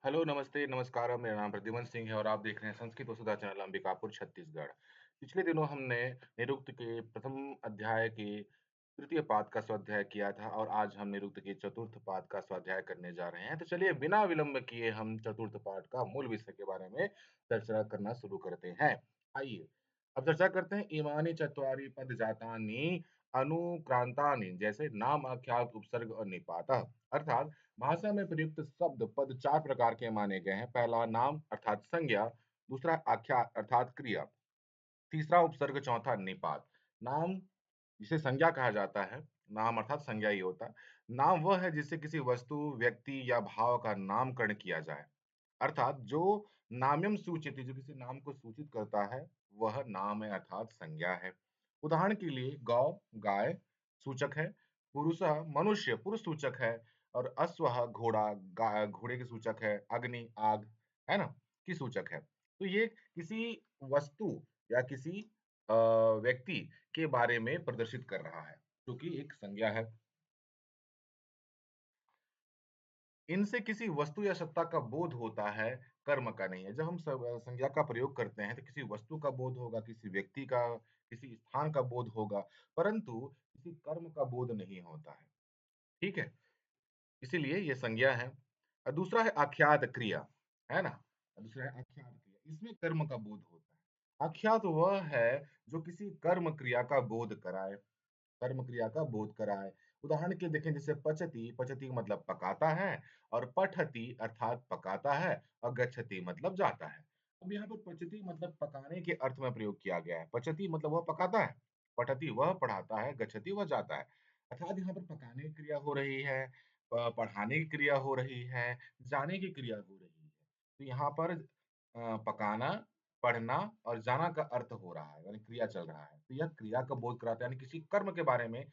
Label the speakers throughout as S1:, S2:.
S1: Hello, नमस्ते, नमस्कार। मेरा नाम प्रद्युमन सिंह है और आप देख रहे हैं संस्कृत वसुधा चैनल अंबिकापुर, छत्तीसगढ़। पिछले दिनों हमने निरुक्त के प्रथम अध्याय के तृतीय पाद का स्वाध्याय किया था और आज हम निरुक्त के चतुर्थ पाद का स्वाध्याय करने जा रहे हैं। तो चलिए बिना विलंब किए हम चतुर्थ पाठ का मूल विषय के बारे में चर्चा करना शुरू करते हैं। आइए, अब चर्चा करते हैं इमानि चत्वारि पद जातानि अनुक्रांतानि जैसे नाम, आख्यात, उपसर्ग और निपातः। अर्थात भाषा में प्रयुक्त शब्द पद 4 प्रकार के माने गए हैं। पहला नाम अर्थात संज्ञा, दूसरा आख्या अर्थात क्रिया, तीसरा उपसर्ग, चौथा निपात। नाम जिसे संज्ञा कहा जाता है, नाम अर्थात संज्ञा ही होता है। नाम वह है जिससे किसी वस्तु, व्यक्ति या भाव का नामकरण किया जाए। अर्थात जो नाम्यम सूचित जो किसी नाम को सूचित करता है, वह नाम है अर्थात संज्ञा है। उदाहरण के लिए गौ, गाय सूचक है, पुरुषः मनुष्य पुरुष सूचक है और अश्वः घोड़ा घोड़े के सूचक है, अग्नि आग है ना की सूचक है। तो ये किसी वस्तु या किसी व्यक्ति के बारे में प्रदर्शित कर रहा है, जो कि एक संज्ञा है। इनसे किसी वस्तु या सत्ता का बोध होता है, कर्म का नहीं है। जब हम संज्ञा का प्रयोग करते हैं तो किसी वस्तु का बोध होगा, किसी व्यक्ति का, किसी स्थान का बोध होगा, परंतु किसी कर्म का बोध नहीं होता है। ठीक है? इसीलिए ये संज्ञा है। दूसरा है आख्यात क्रिया, है ना? दूसरा है आख्यात क्रिया, इसमें कर्म का बोध होता है। आख्यात वह है जो किसी कर्म क्रिया का बोध कराए, कर्म क्रिया का बोध कराए। उदाहरण के देखें जैसे पचती, पचती मतलब पकाता है और पठती अर्थात पकाता है और गच्छति मतलब जाता है। अब यहाँ पर पचती मतलब पकाने के अर्थ में प्रयोग किया गया है। पचती मतलब वह पकाता है, पठती वह पढ़ाता है, गच्छति वह जाता है। अर्थात यहाँ पर पकाने की क्रिया हो रही है, पढ़ाने की क्रिया हो रही है, जाने की क्रिया हो रही है। तो यहाँ पर पकाना, पढ़ना और जाना का अर्थ हो रहा है, यानी क्रिया चल रहा है। तो यह क्रिया का बोध कराता है, यानी किसी कर्म के बारे में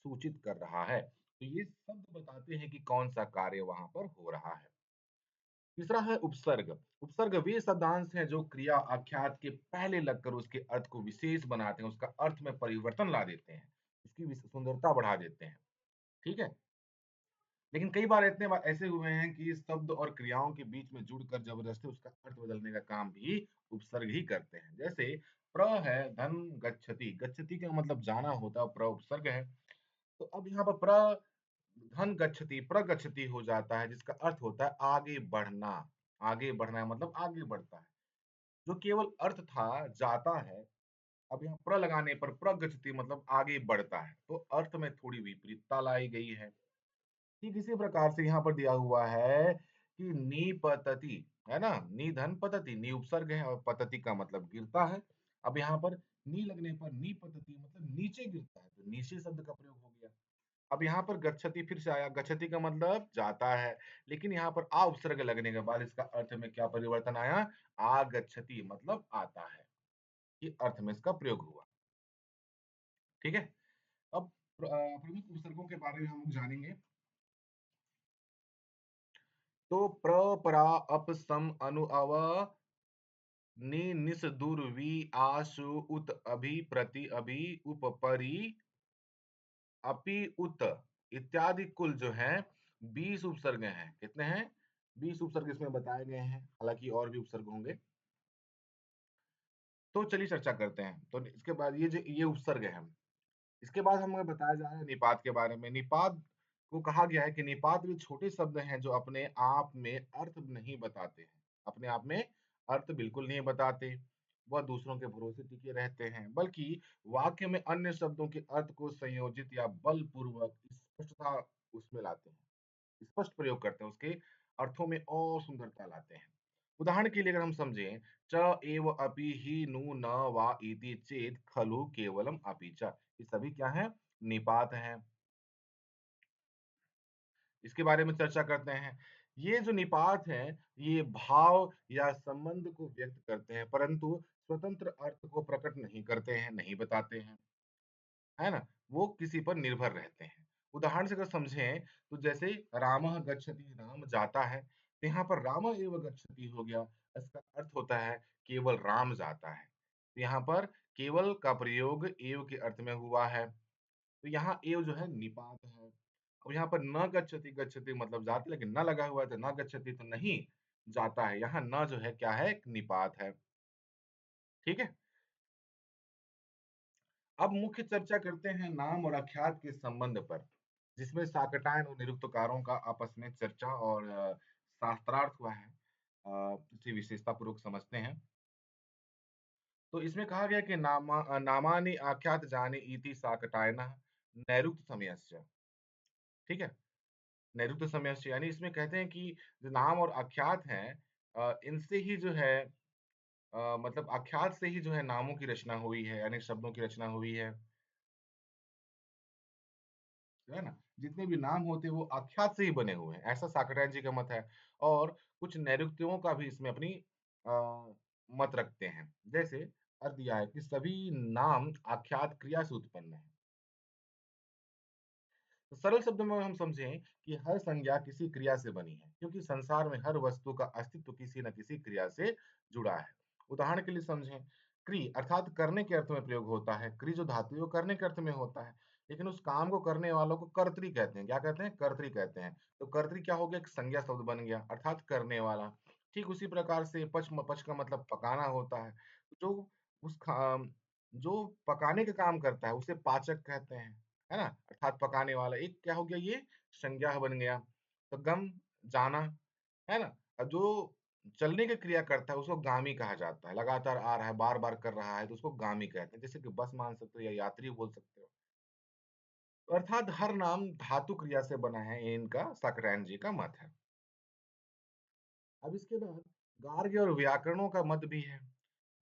S1: सूचित कर रहा है। तो ये शब्द बताते हैं कि कौन-सा कार्य वहाँ पर हो रहा है। तीसरा है उपसर्ग। उपसर्ग वे शब्दांश हैं जो क्रिया आख्यात के पहले लगकर उसके अर्थ को विशेष बनाते हैं, उसका अर्थ में परिवर्तन ला देते हैं, उसकी सुंदरता बढ़ा देते हैं। ठीक है? लेकिन कई बार इतने बार ऐसे हुए हैं कि शब्द और क्रियाओं के बीच में जुड़कर जबरदस्ती उसका अर्थ बदलने का काम भी उपसर्ग ही करते हैं। जैसे प्र है धन गच्छति, गच्छति का मतलब जाना होता है, प्र उपसर्ग है। तो अब यहाँ पर प्र धन गच्छति, प्रगच्छति हो जाता है जिसका अर्थ होता है आगे बढ़ना। आगे बढ़ना मतलब आगे बढ़ता है। जो केवल अर्थ था जाता है, अब यहाँ प्र लगाने पर प्रगच्छति मतलब आगे बढ़ता है। तो अर्थ में थोड़ी विपरीतता लाई गई है। ठीक इसी प्रकार से यहाँ पर दिया हुआ है कि निपतति, है ना? निधन पतति, नि उपसर्ग है और पतति का मतलब गिरता है। अब यहाँ पर नी लगने पर निपतति मतलब नीचे गिरता है, तो नीचे शब्द का प्रयोग हो गया। अब यहाँ पर गच्छति फिर से आया, गच्छति का मतलब जाता है, लेकिन यहाँ पर आ उपसर्ग लगने के बाद इसका अर्थ में क्या परिवर्तन आया? आगच्छति मतलब आता है। ये अर्थ में इसका प्रयोग हुआ। ठीक है? अब प्रमुख उपसर्गों के बारे में हम लोग जानेंगे। तो प्र, परा, अप, सम, अनु, अव, नि, निस, दूर, वि, आशु, उत, अभि, प्रति, अभि, उप, परि, अपि, उत इत्यादि कुल जो है 20 उपसर्ग हैं। कितने हैं? 20 उपसर्ग इसमें बताए गए हैं। हालांकि और भी उपसर्ग होंगे। तो चलिए चर्चा करते हैं। तो इसके बाद ये उपसर्ग है। इसके बाद हमें बताया जा रहा है निपात के बारे में। निपात को कहा गया है कि निपात वे छोटे शब्द हैं जो अपने आप में अर्थ नहीं बताते हैं। अपने आप में अर्थ बिल्कुल नहीं बताते। वह दूसरों के भरोसे टिके रहते हैं, बल्कि वाक्य में अन्य शब्दों के अर्थ को संयोजित या बलपूर्वक स्पष्टता उसमें लाते हैं। स्पष्ट प्रयोग करते हैं, उसके अर्थों में और सुंदरता लाते हैं। उदाहरण के लिए अगर हम समझें, च एव अपि हि नु न वा इति चेत खलु केवलम अपि च, ये सभी क्या है? निपात हैं। इसके बारे में चर्चा करते हैं। ये जो निपात हैं, ये भाव या संबंध को व्यक्त करते हैं, परंतु स्वतंत्र अर्थ को प्रकट नहीं करते हैं, नहीं बताते हैं। है ना? वो किसी पर निर्भर रहते हैं। उदाहरण से अगर समझें तो जैसे रामः गच्छति, राम जाता है, तो यहाँ पर राम एव गच्छति हो गया। इसका अर्थ होता है केवल राम जाता है। तो यहाँ पर केवल का प्रयोग एव के अर्थ में हुआ है। तो यहाँ एव जो है निपात है। अब यहाँ पर न गच्छति, गच्छति मतलब जाता, लेकिन न लगा हुआ है तो न गच्छति तो नहीं। जाता है। यहाँ न जो है क्या है? एक निपात है। ठीक है? अब मुख्य चर्चा करते हैं नाम और आख्यात के संबंध पर, जिसमें शाकटायन और निरुक्तकारों का आपस में चर्चा और शास्त्रार्थ हुआ है। इसे विशेषता पूर्वक समझते हैं। तो इसमें कहा गया कि नामानि आख्यात जाने इति शाकटायनः नैरुक्त समयस्य। ठीक है? नैरुक्त समयस्य यानी इसमें कहते हैं कि जो नाम और आख्यात हैं इनसे ही जो है मतलब आख्यात से ही जो है नामों की रचना हुई है, यानी शब्दों की रचना हुई है ना? जितने भी नाम होते हैं वो आख्यात से ही बने हुए हैं, ऐसा शाकटायन जी का मत है। और कुछ नैरुक्तियों का भी इसमें अपनी मत रखते हैं। जैसे अर्थ दिया है कि सभी नाम आख्यात क्रिया से उत्पन्न है। तो सरल शब्दों में हम समझें कि हर संज्ञा किसी क्रिया से बनी है, क्योंकि संसार में हर वस्तु का अस्तित्व किसी न किसी क्रिया से जुड़ा है। उदाहरण के लिए समझें, क्रि अर्थात करने के अर्थ में प्रयोग होता है। क्रि जो धातु है वो करने के अर्थ में होता है, लेकिन उस काम को करने वालों को कर्त्री कहते हैं। क्या कहते हैं? कर्त्री कहते हैं। तो कर्त्री क्या हो गया? एक संज्ञा शब्द बन गया, अर्थात करने वाला। ठीक उसी प्रकार से पच का मतलब पकाना होता है। जो उस खा जो पकाने का काम करता है उसे पाचक कहते हैं। है ना? अर्थात पकाने वाला। एक क्या हो गया ये? संज्ञा बन गया। तो गम जाना, है ना? जो चलने की क्रिया करता है उसको गामी कहा जाता है। लगातार आ रहा है, बार-बार कर रहा है तो उसको गामी कहते हैं। जैसे कि बस मान सकते हो या यात्री बोल सकते हो। तो अर्थात हर नाम धातु क्रिया से बना है, ये इनका शाकटायन जी का मत है। अब इसके बाद गार्ग्य और व्याकरणों का मत भी है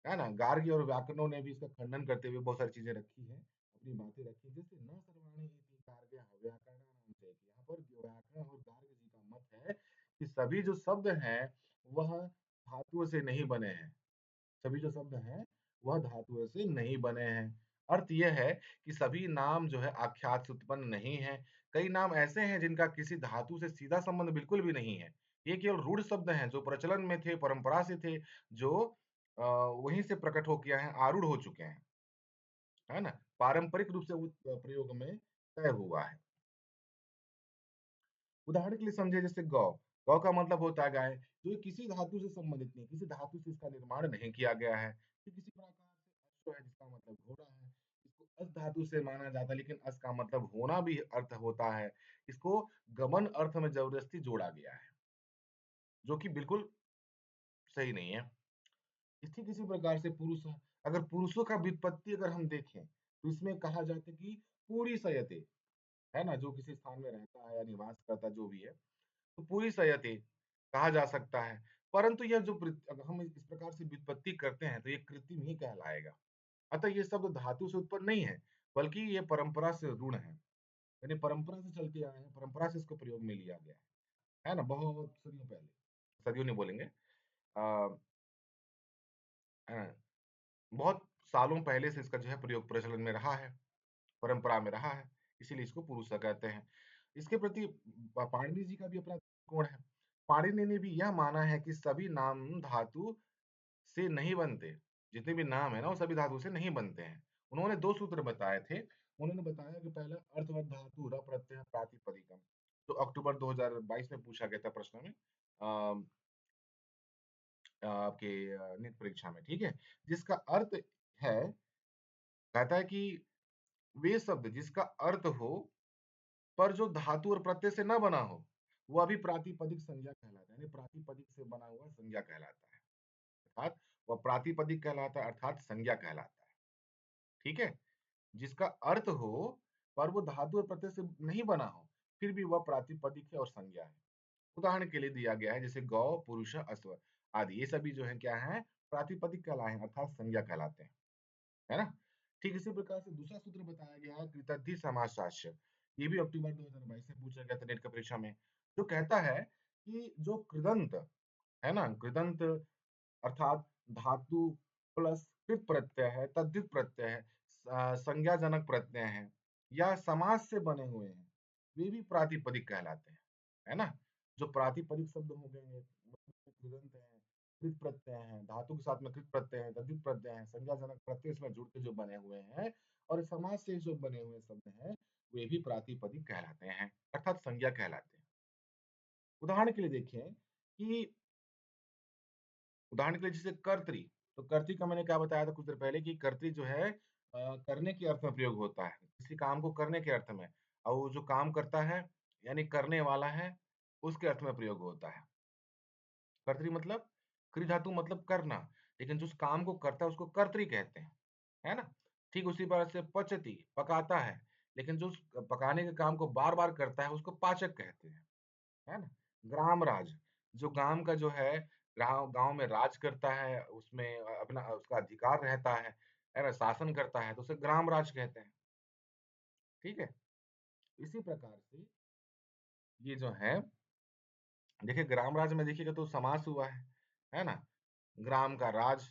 S1: ना? गार्ग्य और व्याकरणों ने भी इसका खंडन करते हुए बहुत सारी चीजें रखी हैं, अपनी बातें रखी हैं। जैसे न सर्वाणि इति गार्ग्यः व्याकरणानां चेति। यहाँ पर व्याकरण और गार्ग्य जी का मत है कि सभी जो शब्द हैं वह धातुओं से नहीं बने हैं। सभी जो शब्द हैं वह धातुओं से नहीं बने हैं। अर्थ यह है कि सभी नाम जो है आख्यात से उत्पन्न नहीं है। कई नाम ऐसे हैं जिनका किसी धातु से सीधा संबंध बिल्कुल भी नहीं है। ये केवल रूढ़ शब्द हैं जो प्रचलन में थे, परंपरा से थे, जो वहीं से प्रकट हो के आए हैं, आरूढ़ हो चुके हैं। है ना? पारंपरिक रूप से वो प्रयोग में तय हुआ है। उदाहरण के लिए समझे जैसे गौ। गौ का मतलब होता है गाय, जो किसी धातु से संबंधित नहीं, किसी धातु से इसका निर्माण नहीं किया गया है। फिर किसी प्रकार से अश्व है जिसका मतलब घोड़ा है। इसको अस धातु से माना जाता है, लेकिन अस का मतलब होना भी अर्थ होता है। इसको गमन अर्थ में जबरदस्ती जोड़ा गया है, जो कि बिल्कुल सही नहीं है। इसी किसी प्रकार से पुरुष है। अगर पुरुषों का व्युत्पत्ति अगर हम देखें, तो इसमें कहा जाता है कि पूरी सयते, है ना? जो किसी स्थान में रहता है या निवास करता है, जो भी है। तो पूरी संयति कहा जा सकता है। परंतु यह जो अगर हम इस प्रकार से व्युत्पत्ति करते हैं तो ये कृत्रिम ही कहलाएगा। अतः ये शब्द धातु से उत्पन्न नहीं है, बल्कि ये परंपरा से ऋण है। यानी परंपरा से चलते आए हैं, परंपरा से इसको प्रयोग में लिया गया है ना? बहुत सदियों पहले, सदियों नहीं बोलेंगे बहुत सालों पहले से इसका जो है प्रयोग प्रचलन में रहा है, परंपरा में रहा है, इसीलिए इसको पुरुषा कहते हैं। इसके प्रति पाणिनि जी का भी अपना कोण है। पाणिनि ने भी यह माना है कि सभी नाम धातु से नहीं बनते। जितने भी नाम है ना वो सभी धातु से नहीं बनते हैं। उन्होंने 2 सूत्र बताए थे। उन्होंने बताया कि पहला अर्थवत धातु र प्रत्यय प्रातिपदिकम, तो अक्टूबर 2022 में पूछा गया था प्रश्न में आपके नीट परीक्षा में, ठीक है? जिसका अर्थ है कहता है कि वे शब्द जिसका अर्थ हो पर जो धातु और प्रत्यय से ना बना हो, वह भी प्रातिपदिक संज्ञा कहलाता है। यानी प्रातिपदिक से बना हुआ संज्ञा कहलाता है। अर्थात वह प्रातिपदिक कहलाता है अर्थात संज्ञा कहलाता है। ठीक है? जिसका अर्थ हो पर वो धातु और प्रत्यय से नहीं बना हो, फिर भी वह प्रातिपदिक है और संज्ञा है। उदाहरण के लिए दिया गया है जैसे गौ, पुरुष, अश्व आदि ये सभी जो है क्या है? प्रातिपदिक कहलाए हैं अर्थात संज्ञा कहलाते हैं। है ना? ठीक इसी प्रकार से दूसरा सूत्र बताया गया है कृतधि समासशास्त्र। ये भी अक्टूबर 2022 में पूछा गया था नेट की परीक्षा में। जो कहता है कि जो कृदंत है ना? कृदंत अर्थात धातु प्लस कृत प्रत्यय है, तद्धित प्रत्यय है, संज्ञाजनक प्रत्यय है या समास से बने हुए हैं, वे भी प्रातिपदिक कहलाते हैं। है ना? जो प्रातिपदिक शब्द हो गए, कृदंत है, कृत प्रत्यय है, धातु के साथ में कृत प्रत्यय है, तद्धित प्रत्यय है, संज्ञाजनक प्रत्यय इसमें जुड़ के जो बने हुए हैं और समास से जो बने हुए शब्द हैं, वे भी प्रातिपदिक कहलाते हैं, अर्थात संज्ञा कहलाते हैं। उदाहरण के लिए देखें कि उदाहरण के लिए जैसे कर्तरी, तो कर्तरी का मैंने क्या बताया था कुछ देर पहले कि कर्तरी जो है करने के अर्थ में प्रयोग होता है, किसी काम को करने के अर्थ में और वो जो काम करता है यानी करने वाला है, उसके अर्थ में प्रयोग होता है। कर्तरी मतलब क्रिया धातु मतलब करना, लेकिन जो उस काम को करता है उसको कर्तरी कहते हैं, है ना? ठीक उसी तरह से पचती पकाता है, लेकिन जो उस पकाने के काम को बार-बार करता है उसको पाचक कहते हैं, है ना? ग्राम राज, जो गाँव का जो है गाँव गाँव में राज करता है, उसमें अपना उसका अधिकार रहता है ना? शासन करता है, तो उसे ग्राम राज कहते हैं, ठीक है? इसी प्रकार से ये जो है देखिए ग्राम राज में देखिएगा तो समास हुआ है ना? ग्राम का राज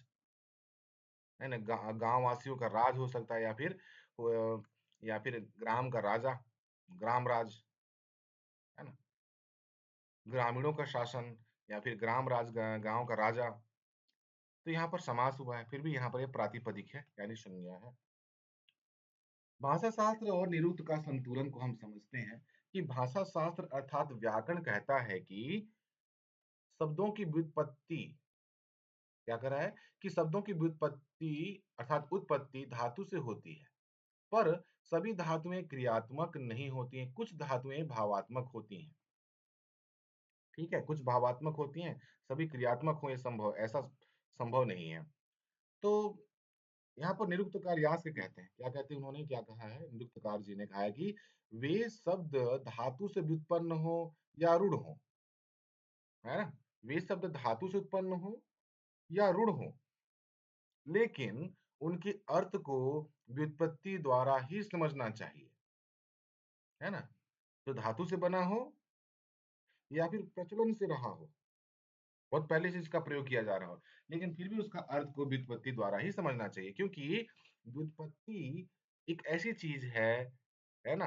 S1: है ना? गाँव वासियों का राज हो सकता है या फिर ग्राम का राजा, ग्राम राज, है ना? ग्रामीणों का शासन या फिर ग्राम राज गाँव का राजा, तो यहाँ पर समास हुआ है, फिर भी यहाँ पर ये प्रातिपदिक है, यानी संज्ञा है। भाषा शास्त्र और निरुक्त का संतुलन को हम समझते हैं कि भाषा शास्त्र अर्थात व्याकरण कहता है कि शब्दों की व्युत्पत्ति क्या कर रहा है कि शब्दों की व्युत्पत्ति अर्थात उत्पत्ति धातु से होती है पर सभी धातुएं क्रियात्मक नहीं होती हैं कुछ धातुएं भावात्मक होती हैं ठीक है कुछ भावात्मक होती हैं सभी क्रियात्मक हो ये संभव ऐसा संभव नहीं है तो यहाँ पर निरुक्तकार यास्क कहते हैं क्या कहते हैं उन्होंने क्या कहा है निरुक्तकार जी ने कहा है कि वे शब्द धातु से व्युत्पन्न हो या रूढ़ हो है ना वे शब्द धातु से उत्पन्न हो या रूढ़ हो लेकिन उनके अर्थ को व्युत्पत्ति द्वारा ही समझना चाहिए है ना जो धातु से बना हो या फिर प्रचलन से रहा हो बहुत पहले से इसका प्रयोग किया जा रहा हो लेकिन फिर भी उसका अर्थ को व्युत्पत्ति द्वारा ही समझना चाहिए क्योंकि व्युत्पत्ति एक ऐसी चीज है ना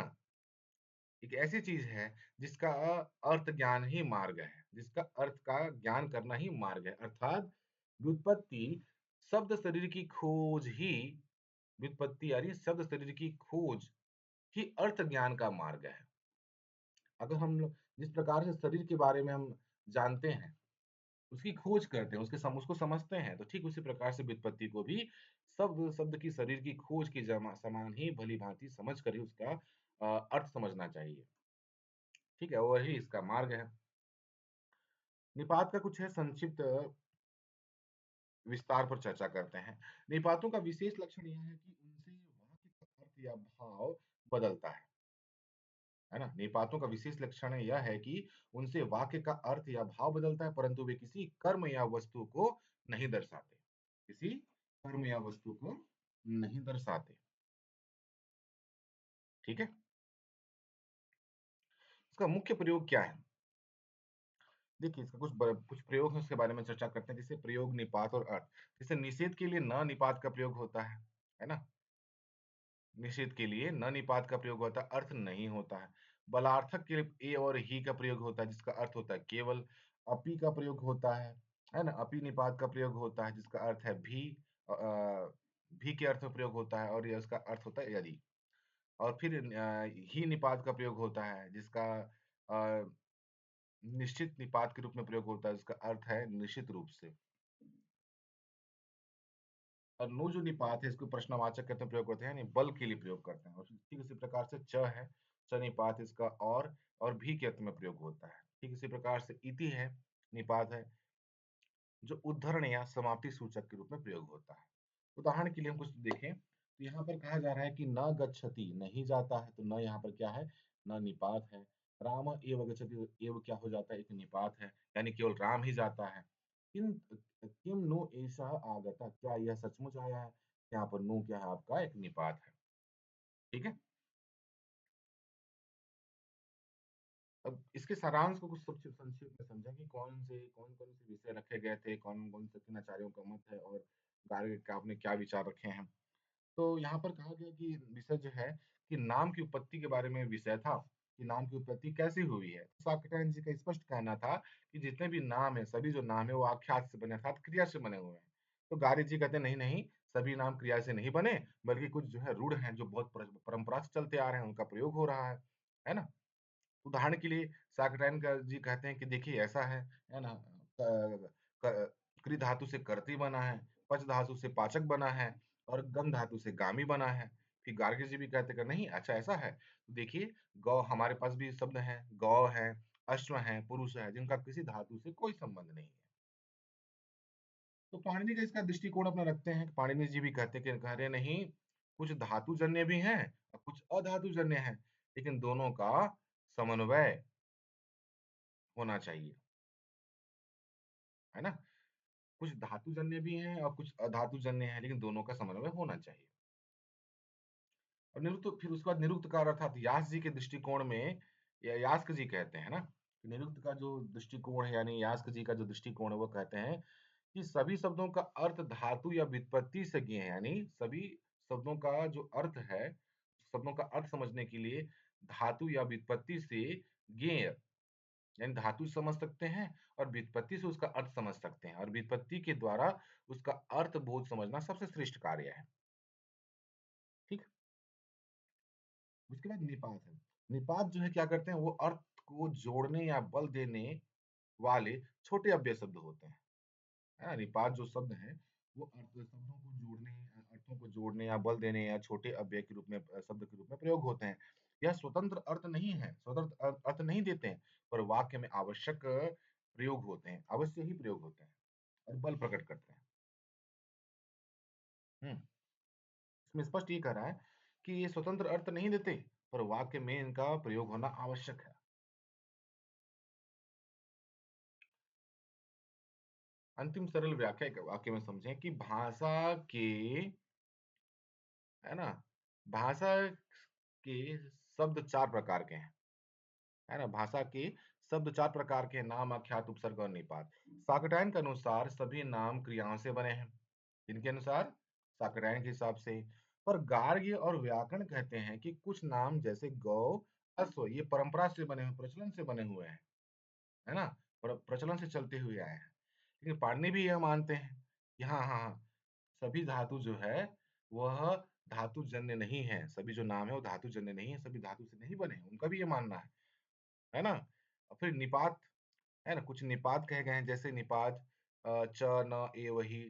S1: एक ऐसी चीज है जिसका अर्थ ज्ञान ही मार्ग है जिसका अर्थ का ज्ञान करना ही मार्ग है अर्थात व्युत्पत्ति शब्द शरीर की खोज ही व्युत्पत्ति यानी शब्द शरीर की खोज ही अर्थ ज्ञान का मार्ग है अगर हम लोग जिस प्रकार से शरीर के बारे में हम जानते हैं उसकी खोज करते हैं उसको समझते हैं तो ठीक उसी प्रकार से व्युत्पत्ति को भी शब्द शब्द की शरीर की खोज के समान ही भली भांति समझ कर ही उसका अर्थ समझना चाहिए ठीक है वही इसका मार्ग है निपात का कुछ है संक्षिप्त विस्तार पर चर्चा करते हैं निपातों का विशेष लक्षण यह है कि उनसे वाक्य का अर्थ या भाव बदलता है ना निपातों का विशेष लक्षण यह है कि उनसे वाक्य का अर्थ या भाव बदलता है परंतु वे किसी कर्म या वस्तु को नहीं दर्शाते किसी कर्म या वस्तु को नहीं दर्शाते ठीक है इसका मुख्य प्रयोग क्या है देखिए इसका कुछ प्रयोग है उसके बारे में चर्चा करते हैं जैसे प्रयोग निपात और अर्थ जैसे निषेध के लिए न निपात का प्रयोग होता है ना निषेध के लिए न निपात का प्रयोग होता है अर्थ नहीं होता है बलार्थक के लिए ए और ही का प्रयोग होता है जिसका अर्थ होता है केवल अपी का प्रयोग होता है ना अपी निपात का प्रयोग होता है जिसका अर्थ है भी भी के अर्थ में प्रयोग होता है और ये उसका अर्थ होता है यदि और फिर ही निपात का प्रयोग होता है जिसका अ, निश्चित निपात के रूप में प्रयोग होता है जिसका अर्थ है निश्चित रूप से और नु जो निपात है इसको प्रश्नवाचक के रूप में प्रयोग करते हैं यानी बल के लिए प्रयोग करते हैं और ठीक इसी प्रकार से च है च निपात इसका और भी के अर्थ में प्रयोग होता है ठीक इसी प्रकार से इति है निपात है जो उद्धरण या समाप्ति सूचक के रूप में प्रयोग होता है उदाहरण के लिए हम कुछ देखें तो यहाँ पर कहा जा रहा है कि न गच्छति नहीं जाता है तो न यहाँ पर क्या है न निपात है राम एव गच्छति एव क्या हो जाता है एक निपात है यानी केवल राम ही जाता है किम किम नु ऐसा आगता क्या यह सचमुच आया है यहाँ पर नु क्या है आपका एक निपात है ठीक है अब इसके सारांश को कुछ संक्षिप्त में समझा कि कौन कौन से विषय रखे गए थे कौन कौन से किन आचार्यों का मत है और कार्य का आपने क्या विचार रखे हैं तो यहाँ पर कहा गया कि विषय जो है कि नाम की उत्पत्ति के बारे में विषय था कि नाम की उत्पत्ति कैसे हुई है साकटायन जी का स्पष्ट कहना था कि जितने भी नाम है सभी जो नाम है वो आख्यात से बने अर्थात क्रिया से बने हुए हैं तो गार्गी जी कहते हैं नहीं नहीं सभी नाम क्रिया से नहीं बने बल्कि कुछ जो है रूढ़ हैं जो बहुत परंपरा से चलते आ रहे हैं उनका प्रयोग हो रहा है ना उदाहरण के लिए साकटायन का जी कहते हैं कि देखिए ऐसा है ना क, कृ धातु से कर्ती बना है, पच धातु से पाचक बना है और गम धातु से गामी बना है। फिर गार्गी जी भी कहते कि नहीं अच्छा ऐसा है। तो देखिए गौ हमारे पास भी शब्द हैं, गौ है, अश्व है, पुरुष है, जिनका किसी धातु से कोई संबंध नहीं है। तो पाणिनि का इसका दृष्टिकोण अपना रखते हैं। पाणिनि जी भी कहते कि कह रहे नहीं, कुछ धातु जन्य भी हैं और कुछ अधातु जन्य हैं, लेकिन दोनों का समन्वय होना चाहिए, है ना? कुछ धातु जन्य भी हैं और कुछ अधातु जन्य हैं, लेकिन दोनों का समन्वय होना चाहिए। और निरुक्त फिर उसके बाद निरुक्तकार अर्थात यास्क जी के दृष्टिकोण में या यास्क जी कहते हैं ना, कि निरुक्त का जो दृष्टिकोण है यानी यास्क जी का जो दृष्टिकोण है वो कहते हैं कि सभी शब्दों का अर्थ धातु या व्युत्पत्ति से ज्ञेय है, यानी सभी शब्दों का जो अर्थ है, शब्दों का अर्थ समझने के लिए धातु या व्युत्पत्ति से ज्ञेय यानी धातु समझ सकते हैं और व्युत्पत्ति से उसका अर्थ समझ सकते हैं और व्युत्पत्ति के द्वारा उसका अर्थ बोध समझना सबसे श्रेष्ठ कार्य है। ठीक। उसके बाद निपात है। निपात जो है क्या करते हैं वो अर्थ को जोड़ने या बल देने वाले छोटे अव्यय शब्द होते हैं, है ना? निपात जो शब्द है वो शब्दों को जोड़ने अर्थों को जोड़ने या बल देने या छोटे अव्यय के रूप में शब्द के रूप में प्रयोग होते हैं। यह स्वतंत्र अर्थ नहीं है, स्वतंत्र अर्थ नहीं देते हैं, पर वाक्य में आवश्यक प्रयोग होते हैं, अवश्य ही प्रयोग होते हैं और बल प्रकट करते हैं। हम्म। इसमें स्पष्ट ये कह रहा है कि ये स्वतंत्र अर्थ नहीं देते, पर वाक्य में इनका प्रयोग होना आवश्यक है। अंतिम सरल व्याख्या एक वाक्य में समझें कि भाषा के, है ना, भाषा के शब्द चार प्रकार के हैं, है ना? भाषा के शब्द चार प्रकार के हैं, नाम, आख्यात, उपसर्ग और निपात। शाकटायन के अनुसार सभी नाम क्रियाओं से बने हैं। इनके अनुसार शाकटायन के हिसाब से। पर गार्ग्य और व्याकरण कहते हैं कि कुछ नाम जैसे गौ, अश्व ये परंपरा से बने हुए, प्रचलन से बने हुए हैं, है ना? प्रचलन से चलते हुए आए हैं। लेकिन पाणिनि भी यह मानते हैं कि हाँ हाँ हाँ, सभी धातु जो है वह धातु जन्य नहीं है, सभी जो नाम है वो धातु जन्य नहीं है, सभी धातु से नहीं बने हैं, उनका भी ये मानना है ना? और फिर निपात, है ना? कुछ निपात कहे गए हैं जैसे निपात च, न, ए, वही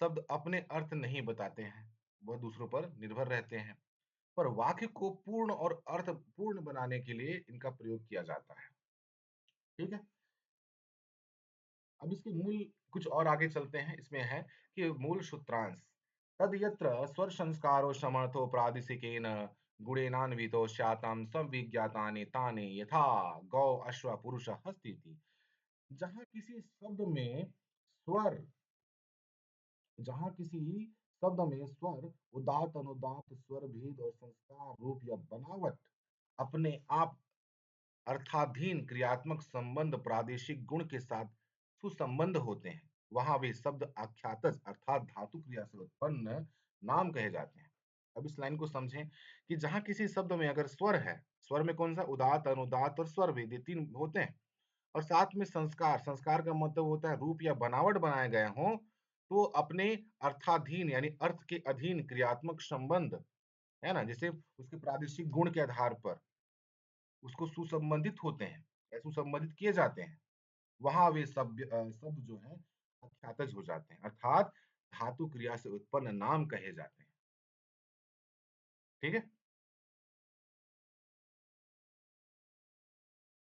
S1: शब्द अपने अर्थ नहीं बताते हैं, वह दूसरों पर निर्भर रहते हैं, पर वाक्य को पूर्ण और अर्थ पूर्ण बनाने के लिए इनका प्रयोग किया जाता है। ठीक है। अब इसके मूल कुछ और आगे चलते हैं, इसमें है कि मूल सूत्रांश तद यत्र स्वर संस्कारो समर्थो प्रादिशिकेन गुणेनान्वितो स्याताम संविज्ञातानि तानि यथा गौ अश्व पुरुष हस्ति इति। जहाँ किसी शब्द में स्वर, जहाँ किसी शब्द में स्वर, उदात्त अनुदात्त स्वर भेद और संस्कार रूप या बनावट अपने आप अर्थाधीन क्रियात्मक संबंध प्रादेशिक गुण के साथ सुसंबंध होते हैं, वहां वे शब्द आख्यातज अर्थात धातु क्रिया से उत्पन्न नाम कहे जाते हैं। अब इस लाइन को समझें कि जहां किसी शब्द में अगर स्वर है, स्वर में कौन सा उदात्त अनुदात्त और स्वर भेद ये तीन होते हैं, और साथ में संस्कार, संस्कार का मतलब होता है रूप या बनावट बनाए गए हों, तो अपने अर्थाधीन यानी अर्थ के अधीन क्रियात्मक संबंध, है ना, जैसे उसके प्रादेशिक गुण के आधार पर उसको सुसंबंधित होते हैं या सुसंबंधित किए जाते हैं, वहां वे शब्द जो है आख्यातज हो जाते हैं, अर्थात धातु क्रिया से उत्पन्न नाम कहे जाते हैं। ठीक है।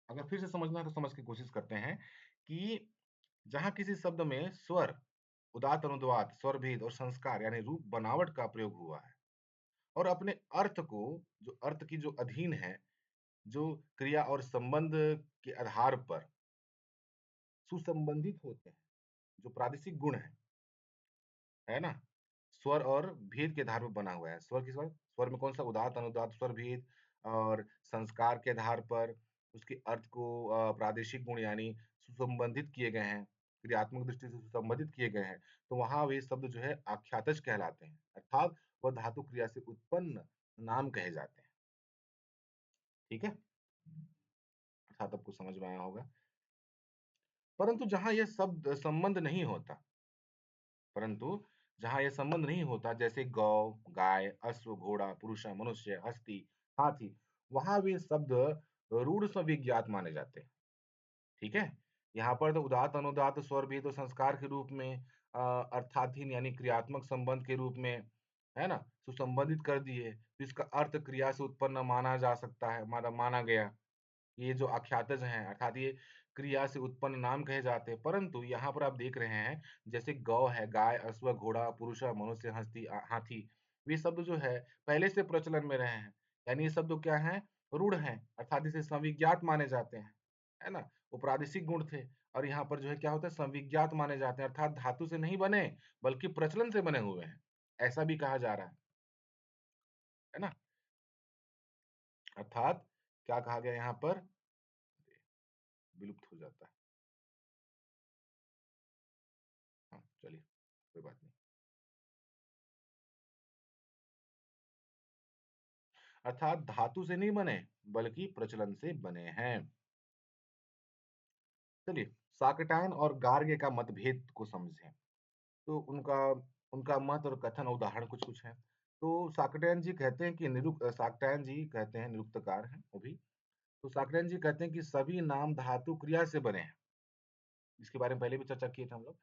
S1: अगर फिर से समझना है तो समझ की कोशिश करते हैं कि जहां किसी शब्द में स्वर, उदात्त अनुदात्त स्वर भेद और संस्कार यानी रूप बनावट का प्रयोग हुआ है और अपने अर्थ को, जो अर्थ की जो अधीन है, जो क्रिया और संबंध के आधार पर सुसंबंधित होते हैं, जो प्रादेशिक गुण है ना, स्वर और भेद के आधार पर बना हुआ है। स्वर किस स्वर, स्वर में कौन सा उदात्त अनुदात्त स्वर भेद और संस्कार के आधार पर उसके अर्थ को प्रादेशिक गुण यानी सुसंबंधित किए गए हैं, क्रियात्मक दृष्टि से सुसंबंधित किए गए हैं, तो वहां वे शब्द जो है आख्यातज कहलाते हैं, अर्थात वह धातु क्रिया से उत्पन्न नाम कहे जाते हैं। ठीक है। अर्थात आपको समझ में आया होगा। परंतु जहां यह शब्द संबंध नहीं होता, परंतु जहाँ यह संबंध नहीं होता, जैसे गौ, गाय, अश्व, घोड़ा, पुरुष, मनुष्य, हस्ती, हाथी, वहां वे शब्द रूढ़ स्विज्ञात माने जाते हैं। ठीक है। यहाँ पर तो उदात्त, अनुदात्त स्वर भी तो संस्कार के रूप में अर्थाधीन यानी क्रियात्मक संबंध के रूप में, है ना? सुसंबंधित कर दिए। तो इसका अर्थ क्रिया से उत्पन्न माना जा सकता है, माना माना गया। ये जो आख्यातज हैं अर्थात ये क्रिया से उत्पन्न नाम कहे जाते हैं। परंतु यहाँ पर आप देख रहे हैं जैसे गौ है, गाय, अश्व, घोड़ा, पुरुष, मनुष्य, हस्ती हाथी ये शब्द जो है पहले से प्रचलन में रहे हैं। यानी ये शब्द क्या हैं? रूढ़ हैं अर्थात इसे संविज्ञात माने जाते हैं। है ना? वो प्रादेशिक गुण थे और यहाँ पर जो है क्या होता है संविज्ञात माने जाते हैं अर्थात धातु से नहीं बने बल्कि प्रचलन से बने हुए हैं। ऐसा भी कहा जा रहा है ना? अर्थात क्या कहा गया यहाँ पर? विलुप्त हो जाता है। हाँ, चलिए कोई बात नहीं। अर्थात धातु से नहीं बने बल्कि प्रचलन से बने हैं। चलिए साकटायन और गार्ग्य का मतभेद को समझें। तो उनका उनका मत और कथन उदाहरण कुछ-कुछ हैं। तो साकटायन जी कहते हैं कि साकटायन जी कहते हैं निरुक्तकार हैं वो भी। तो साकटायन जी कहते हैं कि सभी नाम धातु क्रिया से बने हैं। इसके बारे में पहले भी चर्चा किए थे हम लोग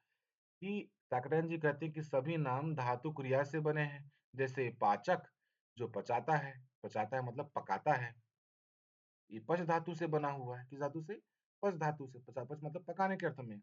S1: कि साकटायन जी कहते हैं कि सभी नाम धातु क्रिया से बने हैं। जैसे पाचक जो पचाता है मतलब पकाता है। ये पच धातु से बना हुआ है। किस धातु से? पच धातु से। पच मतलब पकाने के अर्थ में।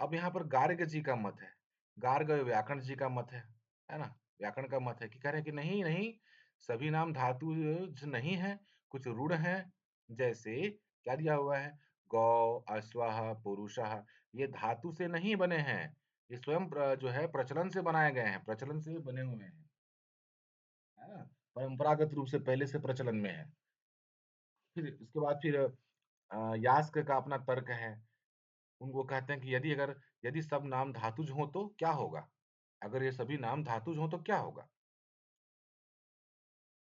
S1: अब यहाँ पर गार्ग जी का मत है। गार्ग व्याकरण जी का मत है ना? व्याकरण का मत है कि कह रहे हैं कि नहीं, नहीं, सभी नाम धातुज नहीं है, कुछ रूढ़ हैं। जैसे क्या दिया हुआ है? गौ, अश्वः, पुरुषः ये धातु से नहीं बने हैं। ये स्वयं जो है प्रचलन से बनाए गए हैं, प्रचलन से बने हुए हैं। है ना? परंपरागत रूप से पहले से प्रचलन में है। फिर इसके बाद फिर यास्क का अपना तर्क है। उनको कहते हैं कि यदि सब नाम धातुज हों तो क्या होगा? अगर ये सभी नाम धातुज हों तो क्या होगा?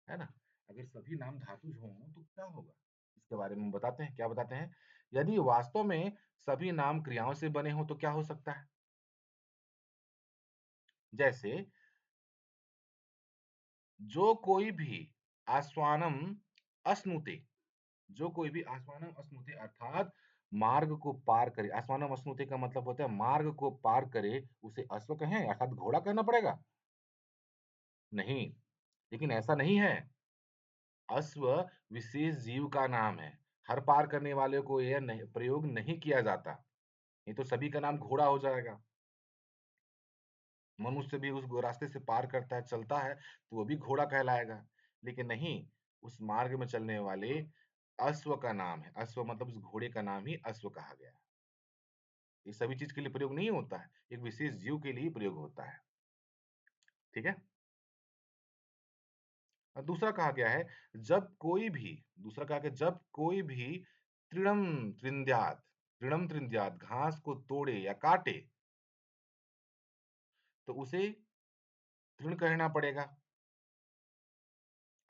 S1: है ना? अगर सभी नाम धातुज हों तो क्या होगा? इसके बारे में बताते हैं, क्या बताते हैं? यदि वास्तव में सभी नाम क्रियाओं से बने हों तो क्या हो सकता है? जैसे जो कोई भी आस्वानम अश्नुते जो कोई भी आस्वानम अश्नुते अर्थात मार्ग को पार करे। आस्वानम अश्नुते का मतलब होता है मार्ग को पार करे, उसे अश्व कहें अर्थात घोड़ा कहना पड़ेगा? नहीं, लेकिन ऐसा नहीं है। अश्व विशेष जीव का नाम है। हर पार करने वाले को यह नहीं प्रयोग नहीं किया जाता। नहीं तो सभी का नाम घोड़ा हो जाएगा। मनुष्य भी उस रास्ते से पार करता है, चलता है, तो वो भी घोड़ा कहलाएगा। लेकिन नहीं, उस मार्ग में चलने वाले अश्व का नाम है। अश्व मतलब उस घोड़े का नाम ही अश्व कहा गया है। ये सभी चीज़ के लिए प्रयोग नहीं होता है। एक विशेष जीव के लिए ही प्रयोग होता है। ठीक है? दूसरा कहा गया है दूसरा कहा गया जब कोई भी तृणम तृणम त्रिंद्यात घास को तोड़े या काटे तो उसे तृण कहना पड़ेगा।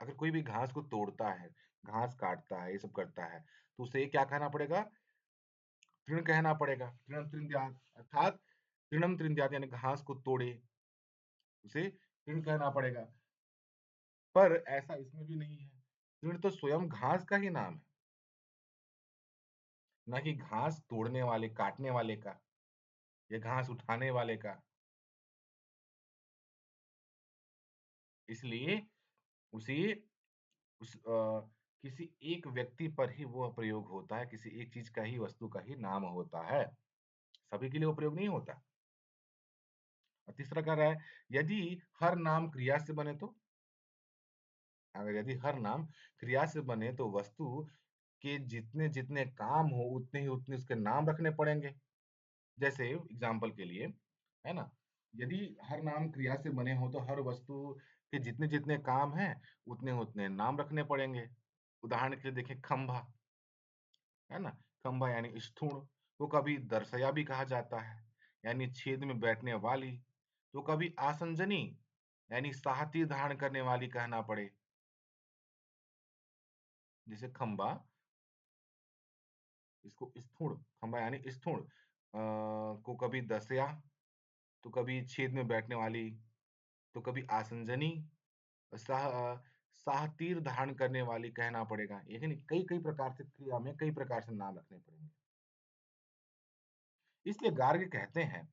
S1: अगर कोई भी घास को तोड़ता है, घास काटता है, ये सब करता है, तो उसे क्या कहना पड़ेगा? तृण कहना पड़ेगा। तृणम त्रिंद्यात अर्थात तृणम त्रिंद्यात यानी घास को तोड़े, उसे तृण कहना पड़ेगा। पर ऐसा इसमें भी नहीं है। तृण तो स्वयं घास का ही नाम है, ना कि घास तोड़ने वाले, काटने वाले का या घास उठाने वाले का। इसलिए उसे किसी एक व्यक्ति पर ही वो प्रयोग होता है, किसी एक चीज़ का ही, वस्तु का ही नाम होता है। सभी के लिए वो प्रयोग नहीं होता। और तीसरा कह रहा है, यदि हर नाम क्रिया से बने तो? अगर यदि हर नाम क्रिया से बने तो वस्तु के जितने-जितने काम हो उतने ही उतने उसके नाम रखने पड़ेंगे। जैसे एग्ज़ाम्पल के लिए, है ना? यदि हर नाम क्रिया से बने हों तो हर वस्तु के जितने-जितने काम हैं, उतने-उतने नाम रखने पड़ेंगे। उदाहरण के लिए देखें खंभा, है ना? खंभा यानी स्थूण, तो कभी दरसया भी कहा जाता है, यानी छेद में बैठने वाली। तो कभी आसंजनी, यानी साहती धारण करने वाली कहना पड़े। जैसे खंभा, इसको स्थूण खंभा यानी स्थूण को कभी दरसया, तो कभी छेद में बैठने वाली, तो कभी आसंजनी, साह साहतीर धारण करने वाली कहना पड़ेगा। ये है नहीं कई-कई प्रकार से क्रिया में कई प्रकार से नाम रखने पड़ेंगे। इसलिए गार्ग्य कहते हैं,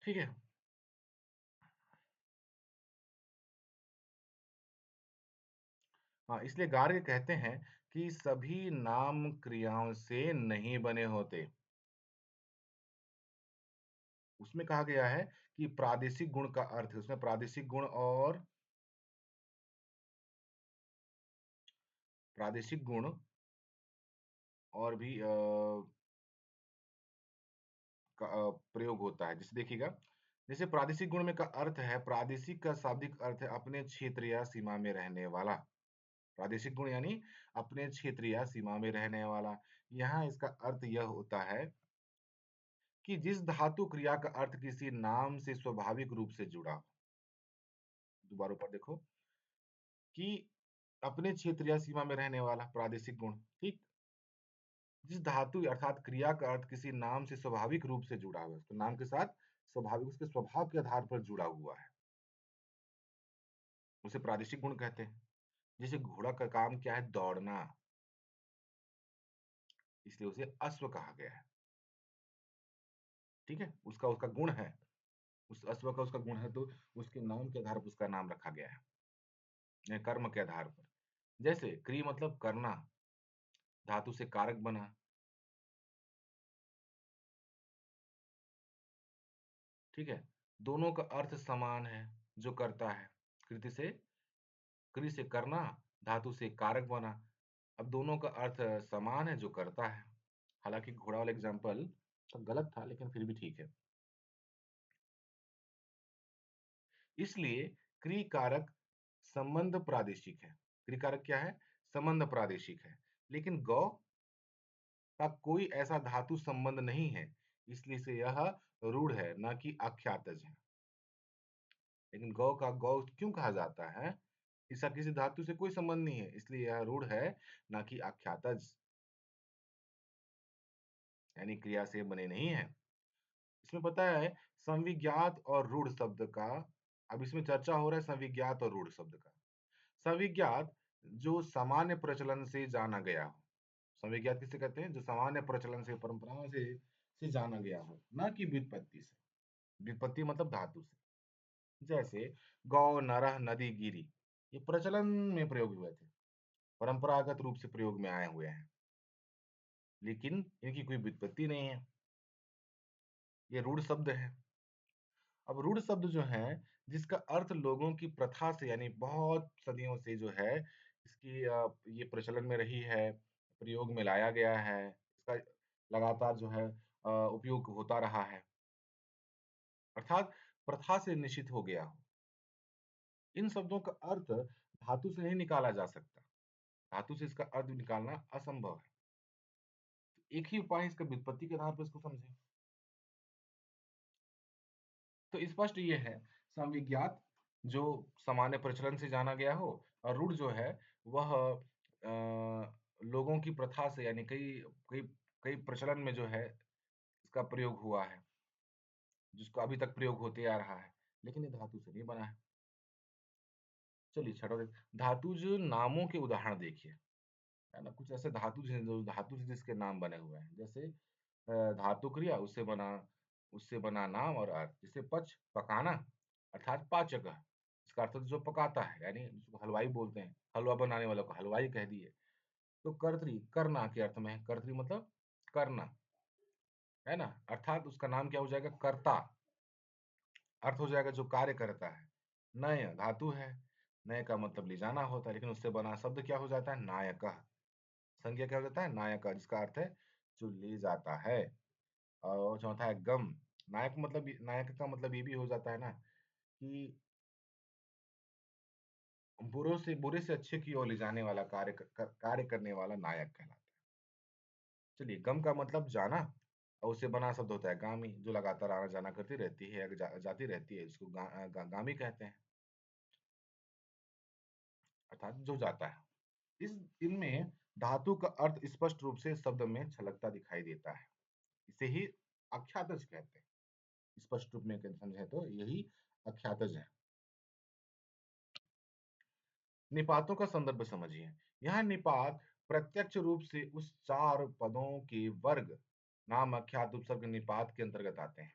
S1: ठीक है? हाँ, इसलिए गार्ग्य कहते हैं कि सभी नाम क्रियाओं से नहीं बने होते। उसमें कहा गया है कि प्रादेशिक गुण का अर्थ है, उसमें प्रादेशिक गुण और प्रादेशिक गुण और भी प्रयोग होता है। जैसे देखिएगा, जैसे प्रादेशिक गुण में का अर्थ है, प्रादेशिक का शाब्दिक अर्थ है अपने क्षेत्र या सीमा में रहने वाला। प्रादेशिक गुण यानी अपने क्षेत्र या सीमा में रहने वाला। यहाँ इसका अर्थ यह होता है कि जिस धातु क्रिया का अर्थ किसी नाम से स्वाभाविक रूप से जुड़ा हो। दोबारा ऊपर देखो कि अपने क्षेत्र या सीमा में रहने वाला प्रादेशिक गुण, ठीक? जिस धातु अर्थात क्रिया का अर्थ किसी नाम से स्वाभाविक रूप से जुड़ा हुआ है, उसके नाम के साथ स्वाभाविक उसके स्वभाव के आधार पर जुड़ा हुआ है, उसे प्रादेशिक गुण कहते हैं। जैसे घोड़ा का काम क्या है? दौड़ना, इसलिए उसे अश्व कहा गया है, ठीक है? उसका उसका गुण है, उस अश्व का उसका गुण है तो उसके नाम के आधार पर उसका नाम रखा गया है, कर्म के आधार पर। जैसे क्रिय मतलब करना, धातु से कारक बना, ठीक है? दोनों का अर्थ समान है, जो करता है। कृति से क्रि से करना, धातु से कारक बना। अब दोनों का अर्थ समान है, जो करता है। हालाँकि घोड़ा वाला एग्ज़ाम्पल गलत था, लेकिन फिर भी ठीक है। इसलिए क्रि कारक संबंध प्रादेशिक है। क्रि कारक क्या है? संबंध प्रादेशिक है। लेकिन गौ का कोई ऐसा धातु संबंध नहीं है, इसलिए इसे यह रूढ़ है, न कि आख्यातज है। लेकिन गौ क्यों कहा जाता है? इसका किसी धातु से कोई संबंध नहीं है, इसलिए यह रूढ़ है, ना कि आख्यातज, यानी क्रिया से बने नहीं है। इसमें पता है संविज्ञात और रूढ़ शब्द का, अब इसमें चर्चा हो रहा है संविज्ञात और रूढ़ शब्द का। संविज्ञात जो सामान्य प्रचलन से जाना गया हो। संविज्ञात किसे कहते हैं? जो सामान्य प्रचलन से परंपराओं से जाना गया हो, ना कि व्युत्पत्ति से। व्युत्पत्ति मतलब धातु से। जैसे गौ, नरः, नदी, गिरी, ये प्रचलन में प्रयोग हुए थे, परंपरागत रूप से प्रयोग में आए हुए हैं, लेकिन इनकी कोई व्युत्पत्ति नहीं है। ये रूढ़ शब्द है। अब रूढ़ शब्द जो है, जिसका अर्थ लोगों की प्रथा से यानी बहुत सदियों से जो है इसकी ये प्रचलन में रही है, प्रयोग में लाया गया है, इसका लगातार जो है उपयोग होता रहा है, अर्थात प्रथा से निश्चित हो गया हो। इन शब्दों का अर्थ धातु से नहीं निकाला जा सकता। धातु से इसका अर्थ निकालना असंभव है। एक ही उपाय है इसका व्युत्पत्ति के आधार पर इसको समझें। तो स्पष्ट ये है, संविज्ञात जो सामान्य प्रचलन से जाना गया हो और रूढ़ जो है वह लोगों की प्रथा से यानी कई कई कई प्रचलन में जो है इसका प्रयोग हुआ है, जिसको अभी तक प्रयोग होते आ रहा है, लेकिन ये धातु से नहीं बना है। चलिए छठा धातुज नामों के उदाहरण देखिए, है ना? कुछ ऐसे धातुज हैं जो धातु से जिसके नाम बने हुए हैं, जैसे धातु क्रिया उससे बना नाम और अर्थ। जैसे पच पकाना अर्थात पाचक, इसका अर्थ जो पकाता है यानी जिसको हलवाई बोलते हैं, हलवा बनाने वाले को हलवाई कह दिए। तो कर्तरी करना के अर्थ में है, कर्तरी मतलब करना, है ना? अर्थात उसका नाम क्या हो जाएगा? कर्ता, अर्थ हो जाएगा जो कार्य करता है। नय धातु है, नय का मतलब ले जाना होता है, लेकिन उससे बना शब्द क्या हो जाता है? नायकः। संज्ञा क्या हो जाता है? नायकः, जिसका अर्थ है जो ले जाता है। और चौथा है गम। नायक का मतलब ये भी हो जाता है ना कि बुरे से अच्छे की ओर ले जाने वाला कार्य करने वाला नायक कहलाता है। चलिए गम का मतलब जाना और उससे बना शब्द होता है गामी, जो लगातार आना जाना करती रहती है या जाती रहती है, जिसको गामी कहते हैं, अर्थात जो जाता है। इस इनमें धातु का अर्थ स्पष्ट रूप से शब्द में छलकता दिखाई देता है, इसे ही आख्यातज कहते हैं। स्पष्ट रूप में समझे तो यही आख्यातज है। निपातों का संदर्भ समझिए। यहाँ निपात प्रत्यक्ष रूप से उस 4 पदों के वर्ग नाम अख्यात उपसर्ग निपात के अंतर्गत आते हैं,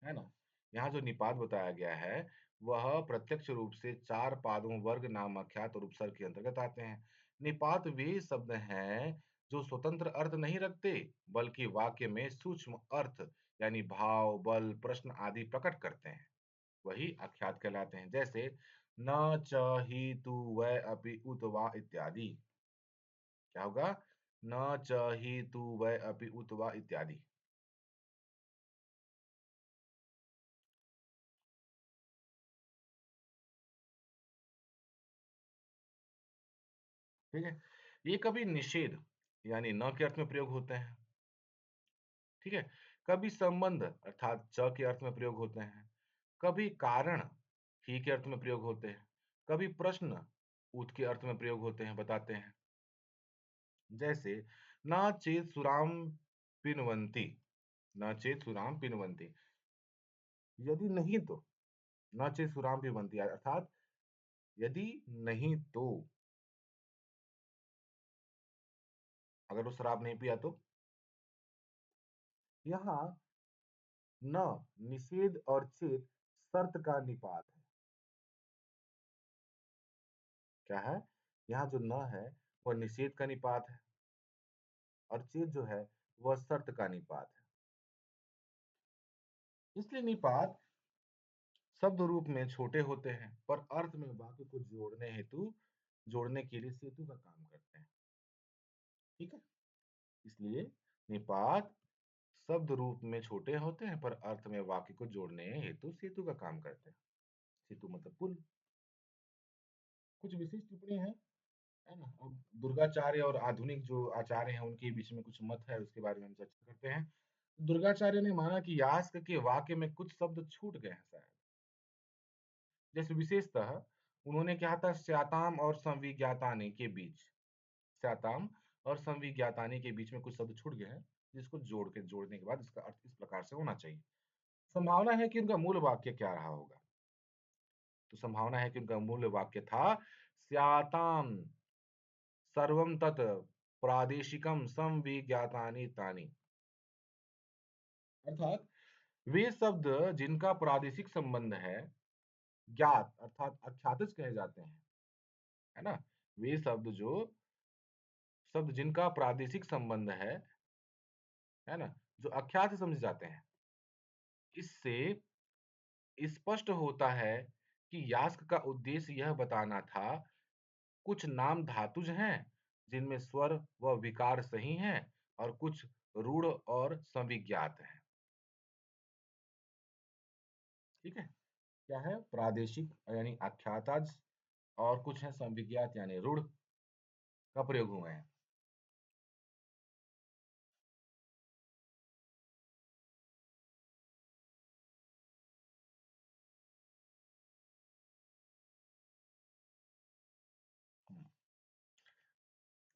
S1: है ना? यहाँ जो निपात बताया गया है, वह प्रत्यक्ष रूप से 4 पादों वर्ग नाम अख्यात और उपसर्ग के अंतर्गत आते हैं। निपात वे शब्द हैं, जो स्वतंत्र अर्थ नहीं रखते, बल्कि वाक्य में सूक्ष्म अर्थ यानी भाव, बल, प्रश्न आदि प्रकट करते हैं। वही आख्यात कहलाते हैं। जैसे न च ही तु वै अपि उत वा इत्यादि। क्या होगा? न च ही तु वै अपि उत वा इत्यादि। ठीक है? ये कभी निषेध यानी न के अर्थ में प्रयोग होते हैं। ठीक है? कभी संबंध अर्थात च के अर्थ में प्रयोग होते हैं। कभी कारण ही के अर्थ में प्रयोग होते हैं। कभी प्रश्न उत के अर्थ में प्रयोग होते हैं, बताते हैं। जैसे न चेत सुराम पिन्वन्ति, न चेत सुराम पिन्वन्ति। यदि नहीं तो न चेत सुराम पिबंती अर्थात यदि नहीं तो अगर वो शराब नहीं पिया तो यहाँ न निषेध और चेत शर्त का निपात है। क्या है? यहाँ जो न है वह निषेध का निपात है और चेत जो है वह शर्त का निपात है। इसलिए निपात शब्द रूप में छोटे होते हैं पर अर्थ में वाक्य को जोड़ने के लिए सेतु का काम करते हैं। ठीक है? इसलिए निपात शब्द रूप में छोटे होते हैं पर अर्थ में वाक्य को जोड़ने हेतु सेतु का काम करते हैं। सेतु मतलब पुल। कुछ विशेष टिप्पणी है ना? अब दुर्गाचार्य और आधुनिक जो आचार्य हैं उनके बीच में कुछ मत है, उसके बारे में हम चर्चा करते हैं। दुर्गाचार्य ने माना कि यास्क के वाक्य में कुछ शब्द छूट गए हैं शायद। जैसे विशेषतः उन्होंने कहा था स्याताम और संविज्ञातानि के बीच। स्याताम और संविज्ञातानि के बीच में कुछ शब्द छूट गए हैं, जिसको जोड़ने के बाद इसका अर्थ इस प्रकार से होना चाहिए। संभावना है कि उनका मूल वाक्य क्या रहा होगा? तो संभावना है कि उनका मूल वाक्य था स्याताम सर्वं तत् प्रादेशिकं संविज्ञातानि तानि। अर्थात वे शब्द जिनका प्रादेशिक संबंध है, ज्ञात अर्थात अख्यातिज कहे जाते हैं, है ना? वे शब्द जिनका प्रादेशिक संबंध है ना? जो अख्यात से समझे जाते हैं। इससे स्पष्ट होता है कि यास्क का उद्देश्य यह बताना था कुछ नाम धातुज हैं जिनमें स्वर व विकार सही हैं और कुछ रूढ़ और संविज्ञात हैं। ठीक है? क्या है? प्रादेशिक यानी आख्याताज और कुछ है संविज्ञात यानी रूढ़ का प्रयोग हुए हैं।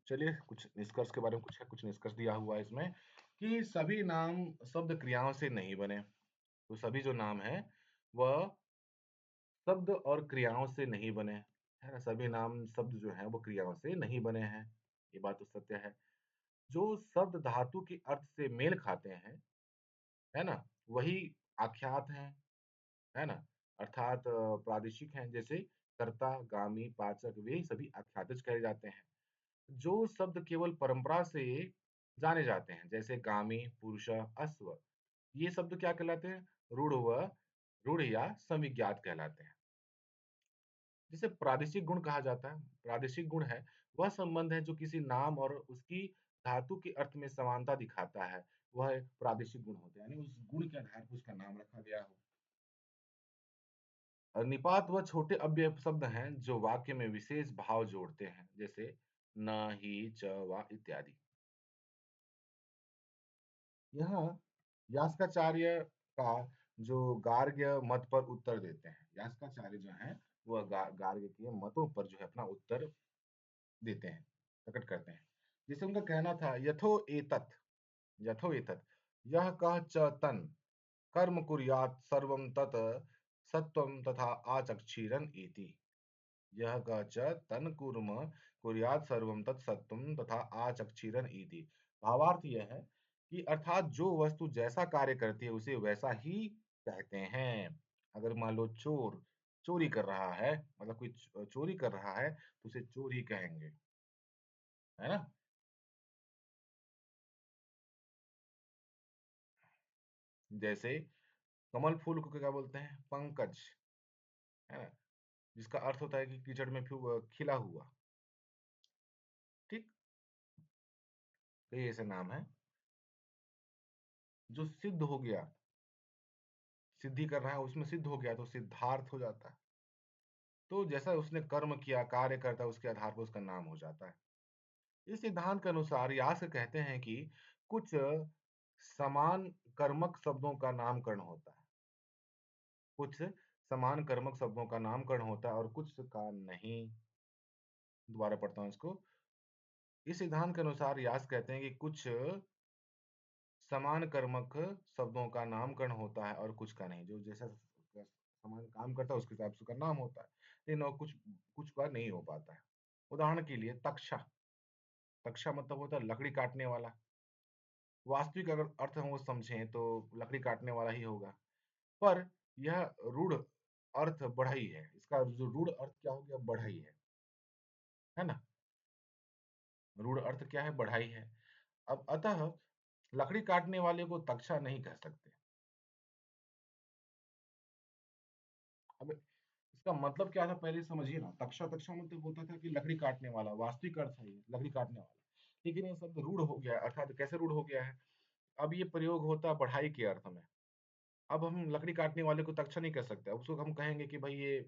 S1: चलिए कुछ निष्कर्ष के बारे में कुछ निष्कर्ष दिया हुआ है इसमें कि सभी नाम शब्द क्रियाओं से नहीं बने। तो सभी जो नाम है वह शब्द और क्रियाओं से नहीं बने, है ना? सभी नाम शब्द जो हैं वो क्रियाओं से नहीं बने हैं। ये बात तो सत्य है। जो शब्द धातु के अर्थ से मेल खाते हैं, है ना? वही आख्यात हैं, है ना? अर्थात प्रादेशिक हैं जैसे कर्ता, गामी, पाचक वे सभी आख्यातिज कहे जाते हैं। जो शब्द केवल परंपरा से जाने जाते हैं जैसे गामी, पुरुष, अश्व ये शब्द क्या कहलाते हैं? रूढ़ या संविज्ञात कहलाते हैं। जिसे प्रादेशिक गुण कहा जाता है। प्रादेशिक गुण है वह संबंध है जो किसी नाम और उसकी धातु के अर्थ में समानता दिखाता है। वह प्रादेशिक गुण होते हैं यानी उस गुण के आधार पर उसका नाम रखा गया हो। और निपात वह छोटे अव्यय शब्द हैं जो वाक्य में विशेष भाव जोड़ते हैं जैसे न, ही, च, वा इत्यादि। यहाँ यास्काचार्य का जो गार्ग्य मत पर उत्तर देते हैं। यास्काचार्य जो हैं वह गार्ग्य के मतों पर जो है अपना उत्तर देते हैं, प्रकट करते हैं। जैसे उनका कहना था यथो एतत् यह कह च तन् कर्म कुर्यात् सर्वं तत् सत्वं तथा आचक्षिरन् इति। यह क च तन्कुर्म कुर्यात् सर्वं तत्सत्त्वं तथा आचक्षिरन इति। भावार्थ यह है कि अर्थात जो वस्तु जैसा कार्य करती है उसे वैसा ही कहते हैं। अगर मान लो चोर चोरी कर रहा है, मतलब कोई चोरी कर रहा है तो उसे चोर ही कहेंगे, है ना? जैसे कमल फूल को क्या बोलते हैं? पंकज, है ना? जिसका अर्थ होता है कि कीचड़ में खिला हुआ, ठीक? कई ऐसे नाम हैं। जो सिद्ध हो गया, सिद्धि कर रहा है उसमें सिद्ध हो गया तो सिद्धार्थ हो जाता है। तो जैसा उसने कर्म किया, कार्य करता है उसके आधार पर उसका नाम हो जाता है। इस सिद्धांत के अनुसार यास्क कहते हैं कि कुछ समान कर्मक शब्दों का नामकरण होता है। कुछ समान कर्मक शब्दों का नामकरण होता है और कुछ का नहीं। दोबारा पढ़ता हूँ इसको। इस सिद्धांत के अनुसार यास्क कहते हैं कि कुछ समान कर्मक शब्दों का नामकरण होता है और कुछ का नहीं। जो जैसा समान काम करता है उसके हिसाब से उसका नाम होता है, लेकिन और कुछ कुछ का नहीं हो पाता है। उदाहरण के लिए तक्षा। तक्षा मतलब होता है लकड़ी काटने वाला। वास्तविक अगर अर्थ हम वो समझें तो लकड़ी काटने वाला ही होगा, पर यह रूढ़ अर्थ बढ़ई है। इसका जो रूढ़ अर्थ क्या हो गया? बढ़ई है ना? रूढ़ अर्थ क्या है? बढ़ाई है। अब अतः लकड़ी काटने वाले को तक्षा नहीं कह सकते। अब इसका मतलब क्या था पहले समझिए ना। तक्षा तक्षा मतलब होता था कि लकड़ी काटने वाला, वास्तविक अर्थ है ये लकड़ी काटने वाला। लेकिन ये शब्द रूढ़ हो गया है, अर्थात कैसे रूढ़ हो गया है? अब ये प्रयोग होता है बढ़ाई के अर्थ में। अब हम लकड़ी काटने वाले को तक्षा नहीं कह सकते। अब उसको हम कहेंगे कि भाई ये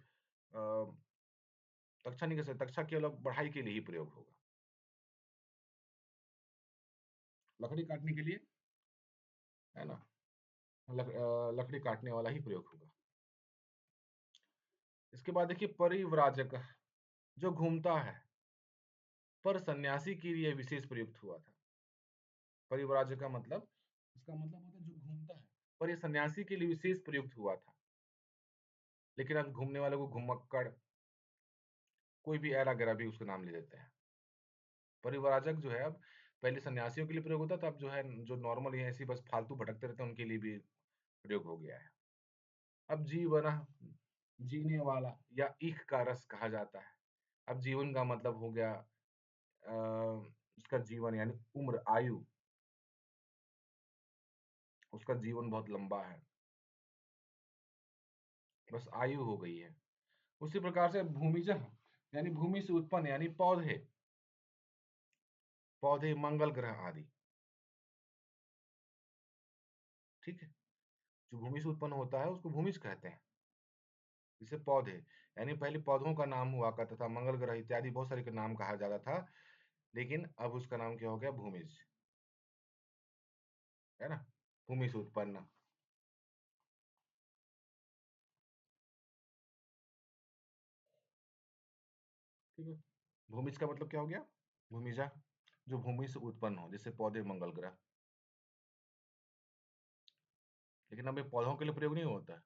S1: तक्षा नहीं कह सकते। तक्षा केवल बढ़ाई के लिए ही प्रयोग होगा। लकड़ी काटने के लिए, है ना? लकड़ी काटने वाला ही प्रयोग होगा। इसके बाद देखिए परिव्राजक, जो घूमता है, पर सन्यासी के लिए विशेष प्रयुक्त हुआ था। परिव्राजक का मतलब, इसका मतलब होता है जो घूमता है, पर ये सन्यासी के लिए विशेष प्रयुक्त हुआ था। लेकिन अब घूमने वाले को घुमक्कड़, कोई भी ऐरा गैरा भी उसका नाम ले देते हैं। परिव्राजक जो है, अब पहले सन्यासियों के लिए प्रयोग होता था, अब जो है जो नॉर्मल ये ऐसे ही बस फालतू भटकते रहते हैं उनके लिए भी प्रयोग हो गया है। अब जीवन, जीने वाला या ईख का रस कहा जाता है। अब जीवन का मतलब हो गया उसका जीवन यानी उम्र, आयु, उसका जीवन बहुत लंबा है, बस आयु हो गई है। उसी प्रकार से भूमिजः यानी भूमि से उत्पन्न यानी पौधे, पौधे मंगल ग्रह आदि, ठीक है? जो भूमि से उत्पन्न होता है उसको भूमिज कहते हैं। जैसे पौधे, यानी पहले पौधों का नाम हुआ करता था, मंगल ग्रह इत्यादि बहुत सारे का नाम कहा जाता था, लेकिन अब उसका नाम क्या हो गया? भूमिज, है ना? भूमि से उत्पन्न, ठीक है? भूमिज का मतलब क्या हो गया? भूमिजा, जो भूमि से उत्पन्न हो, जैसे पौधे, मंगल ग्रह। लेकिन अब ये पौधों के लिए प्रयोग नहीं होता है।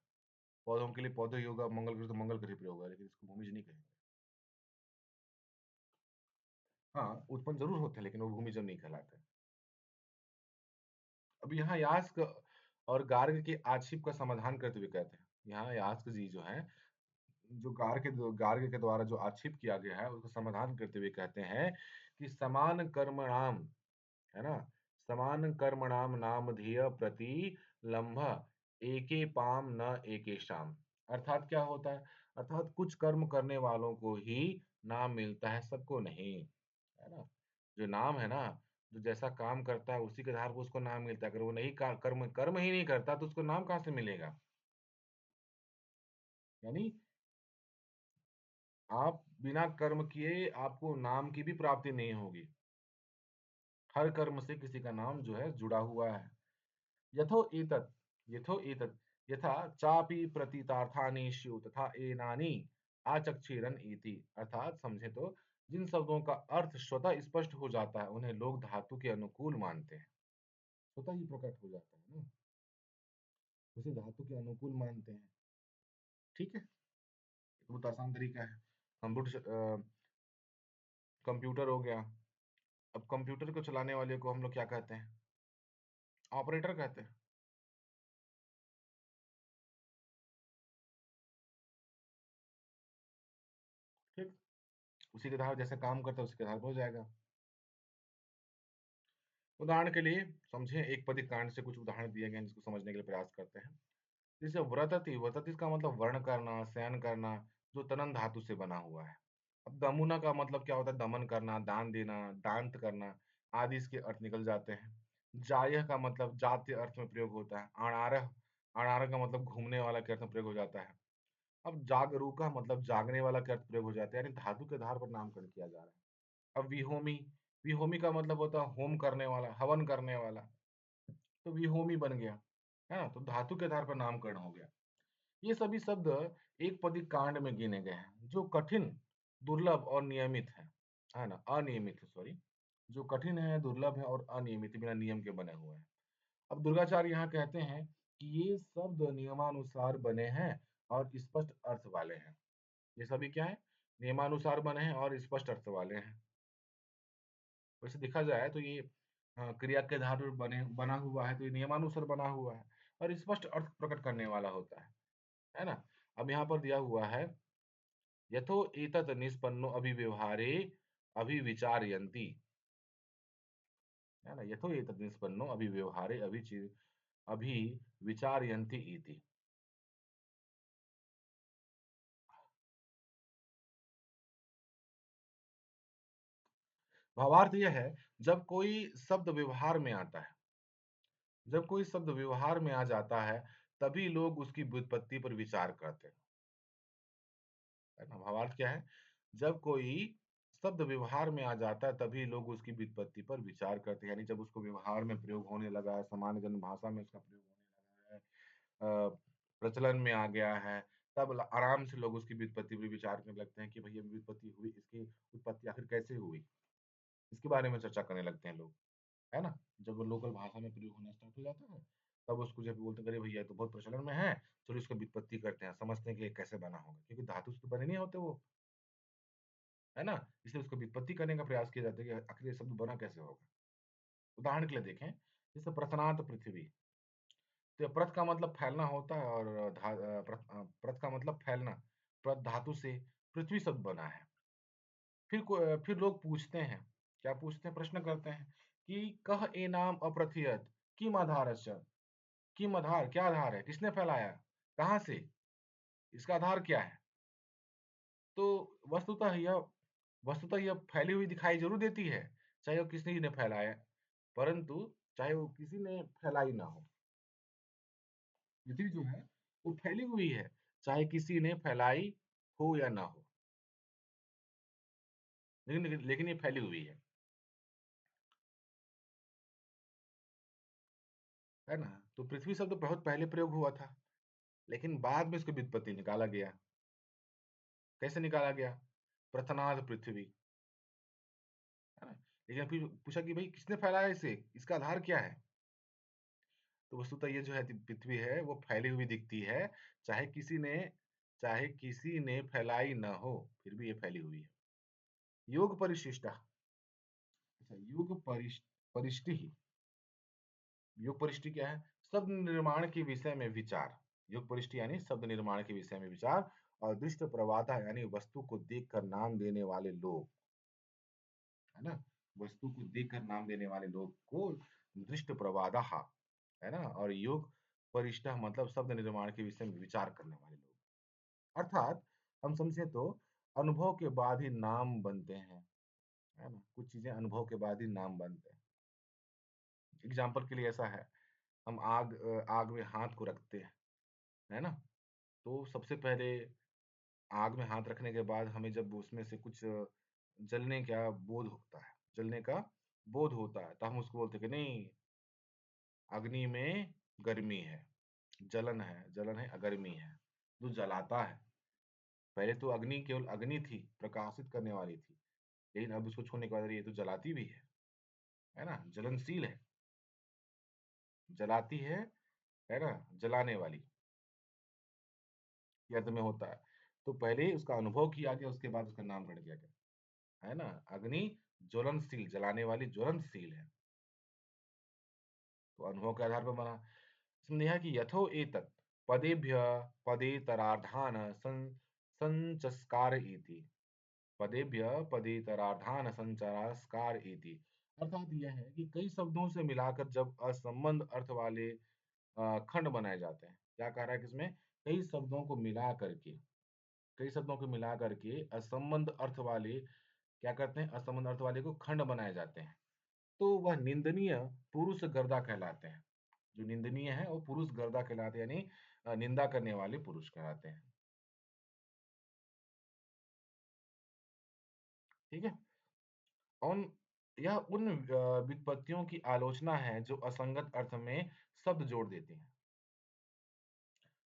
S1: पौधों के लिए पौधे ही होगा, मंगल ग्रह तो मंगल ग्रह ही प्रयोग होगा, लेकिन इसको भूमिज नहीं कहेंगे। हाँ, उत्पन्न जरूर होते हैं लेकिन वो भूमिज नहीं कहलाते। अब यहाँ यास्क और गार्ग के आक्षेप का समाधान करते हुए कहते हैं, यहाँ यास्क जी जो है, जो गार्ग के द्वारा जो आक्षेप किया गया है उसका समाधान करते हुए कहते हैं कि समान कर्मणाम, है ना? समान कर्मणाम नामधेय प्रतिलंभ एके पाम न एके शाम। अर्थात क्या होता है? अर्थात कुछ कर्म करने वालों को ही नाम मिलता है, सबको नहीं, है ना? जो नाम है ना, जो जैसा काम करता है उसी के आधार पर उसको नाम मिलता है। अगर वो नहीं कर्म कर्म ही नहीं करता तो उसको नाम कहाँ से मिलेगा? यानी आप बिना कर्म किए आपको नाम की भी प्राप्ति नहीं होगी। हर कर्म से किसी का नाम जो है जुड़ा हुआ है। यथो एतत्, यथो एतत्, यथा चापि प्रतीतार्थानि स्युः तथा एनानि आचक्षेरन् इति। अर्थात समझे तो जिन शब्दों का अर्थ स्वतः स्पष्ट हो जाता है उन्हें लोग धातु के अनुकूल मानते हैं। स्वतः ही प्रकट हो जाता है ना, उसे धातु के अनुकूल मानते हैं, ठीक है? ये तो बहुत आसान तरीका है। कंप्यूटर कंप्यूटर हो गया। अब कंप्यूटर को चलाने वाले को हम लोग क्या कहते हैं? ऑपरेटर कहते हैं। ठीक, उसी के आधार जैसे काम करता है उसी के आधार पर हो जाएगा। उदाहरण के लिए समझें, एक पदी कांड से कुछ उदाहरण दिए गए हैं जिसको समझने के लिए प्रयास करते हैं। जैसे व्रतति, व्रतति का मतलब वर्ण करना, शयन करना, जो तनन धातु से बना हुआ है। अब दमुना का मतलब क्या होता है? दमन करना, दान देना, दांत करना आदि इसके अर्थ निकल जाते हैं। जायह का मतलब जातीय अर्थ में प्रयोग होता है। अणारह, अणारह का मतलब घूमने वाला के अर्थ में प्रयोग हो जाता है। अब जागरूका मतलब जागने वाला के अर्थ प्रयोग हो जाता है, यानी धातु के आधार पर नामकरण किया जा रहा है। अब विहोमी, विहोमी का मतलब होता है होम करने वाला, हवन करने वाला, तो विहोमी बन गया, है ना? तो धातु के आधार पर नामकरण हो गया। ये सभी शब्द एक पदी कांड में गिने गए हैं, जो कठिन, दुर्लभ और नियमित है ना? अनियमित है, सॉरी। जो कठिन है, दुर्लभ है और अनियमित, बिना नियम के बने हुए हैं। अब दुर्गाचार्य यहाँ कहते हैं कि ये शब्द नियमानुसार बने हैं और स्पष्ट अर्थ वाले हैं। ये सभी क्या है? नियमानुसार बने हैं और स्पष्ट अर्थ वाले हैं। वैसे देखा जाए तो ये क्रिया के आधार पर बना हुआ है, तो ये नियमानुसार बना हुआ है और स्पष्ट अर्थ प्रकट करने वाला होता है ना? अब यहाँ पर दिया हुआ है, यथो एतत् निष्पन्नो अभिव्यवहारे अभिविचारयन्ति, है ना? यथो एतत् निष्पन्नो अभिव्यवहारे अभिविचारयन्ति इति। भावार्थ यह है, जब कोई शब्द व्यवहार में आता है, जब कोई शब्द व्यवहार में आ जाता है, तभी लोग उसकी व्युत्पत्ति पर विचार करते हैं। है ना? भावार्थ क्या है? जब कोई शब्द व्यवहार में आ जाता है, तभी लोग उसकी व्युत्पत्ति पर विचार करते हैं। यानी जब उसको व्यवहार में प्रयोग होने लगा है, सामान्य जन भाषा में उसका प्रयोग होने लगा है, प्रचलन में आ गया है, तब आराम से लोग उसकी व्युत्पत्ति पर विचार करने लगते हैं कि भैया व्युत्पत्ति हुई, इसकी उत्पत्ति आखिर कैसे हुई, इसके बारे में चर्चा करने लगते हैं लोग, है ना? जब वो लोकल भाषा में प्रयोग होना स्टार्ट हो जाता है, तब उसको जब बोलते हैं, अरे भैया ये तो बहुत प्रचलन में है, चलो इसका व्युत्पत्ति करते हैं, समझते हैं कि ये कैसे बना होगा, क्योंकि धातु से तो बने नहीं होते वो, है ना? इसलिए उसको व्युत्पत्ति करने का प्रयास किया जाता है कि आखिर ये शब्द बना कैसे होगा। उदाहरण के लिए देखें, जैसे प्रथनात पृथ्वी, तो प्रथ का मतलब फैलना होता है और प्रथ का मतलब फैलना, प्रथ धातु से पृथ्वी शब्द बना है। फिर लोग पूछते हैं, क्या पूछते हैं? प्रश्न करते हैं कि कह ए नाम अप्रथियत किम आधारस्य, किम आधार, क्या आधार है, किसने फैलाया, कहाँ से, इसका आधार क्या है? तो वस्तुतः यह फैली हुई दिखाई जरूर देती है, चाहे वो किसी ने फैलाया, परंतु चाहे वो किसी ने फैलाई ना हो, पृथ्वी जो है वो फैली हुई है, चाहे किसी ने फैलाई हो या ना हो, लेकिन ये फैली हुई है ना? तो पृथ्वी शब्द बहुत पहले प्रयोग हुआ था, लेकिन बाद में इसकी व्युत्पत्ति निकाला गया। कैसे निकाला गया? प्रथनाद पृथ्वी, है ना? लेकिन फिर पूछा कि भाई किसने फैलाया इसे, इसका आधार क्या है? तो वस्तुतः ये जो है पृथ्वी है वो फैली हुई दिखती है, चाहे किसी ने चाहे किसी ने फैलाई ना हो, फिर भी ये फैली हुई है। योग परिशिष्टा, अच्छा, परिष्टि, योग परिष्टि क्या है? शब्द निर्माण के विषय में विचार। योग परिष्टि यानी शब्द निर्माण के विषय में विचार, और दृष्ट प्रवादा यानी वस्तु को देखकर नाम देने वाले लोग, है ना? वस्तु को देखकर नाम देने वाले लोग को दृष्ट प्रवादा, है ना? और योग परिष्ठा मतलब शब्द निर्माण के विषय में विचार करने वाले लोग। अर्थात हम समझे तो अनुभव के बाद ही नाम बनते हैं, है ना? कुछ चीजें अनुभव के बाद ही नाम बनते हैं। एग्जाम्पल के लिए ऐसा है, हम आग में हाथ को रखते हैं, है ना? तो सबसे पहले आग में हाथ रखने के बाद हमें जब उसमें से कुछ जलने का बोध होता है, जलने का बोध होता है, तो हम उसको बोलते हैं कि नहीं, अग्नि में गर्मी है, जलन है, गर्मी है, जो जलाता है। पहले तो अग्नि केवल अग्नि थी, प्रकाशित करने वाली थी, लेकिन अब उसको छोड़ने के बाद ये तो जलाती भी है ना? जलनशील है, जलाती है ना? जलाने वाली, ये अर्थ में होता है। तो पहले उसका अनुभव किया गया, उसके बाद उसका नामकरण किया गया, है ना? अग्नि ज्वलनशील, जलाने वाली ज्वलनशील है, तो अनुभव के आधार पर बना। इसमें यह है कि यथो एतत् पदेभ्य पदेतरार्धान संचस्कार इति। पदेभ्य पदेतरार्धान संचरास्कार इति। अर्थात यह है कि कई शब्दों से मिलाकर जब असंबद्ध अर्थ वाले खंड बनाए जाते हैं। क्या कह रहा है कि इसमें कई शब्दों को मिला करके कई शब्दों को मिला करके असंबद्ध अर्थ वाले क्या करते हैं? असंबद्ध अर्थ वाले को खंड बनाए जाते हैं। तो वह निंदनीय पुरुष गर्दा कहलाते हैं। जो निंदनीय है वो पुरुष गर्दा कहलाते हैं, यानी निंदा करने वाले पुरुष कहलाते हैं। ठीक है? उन यह उन व्युत्पत्तियों की आलोचना है जो असंगत अर्थ में शब्द जोड़ देती हैं।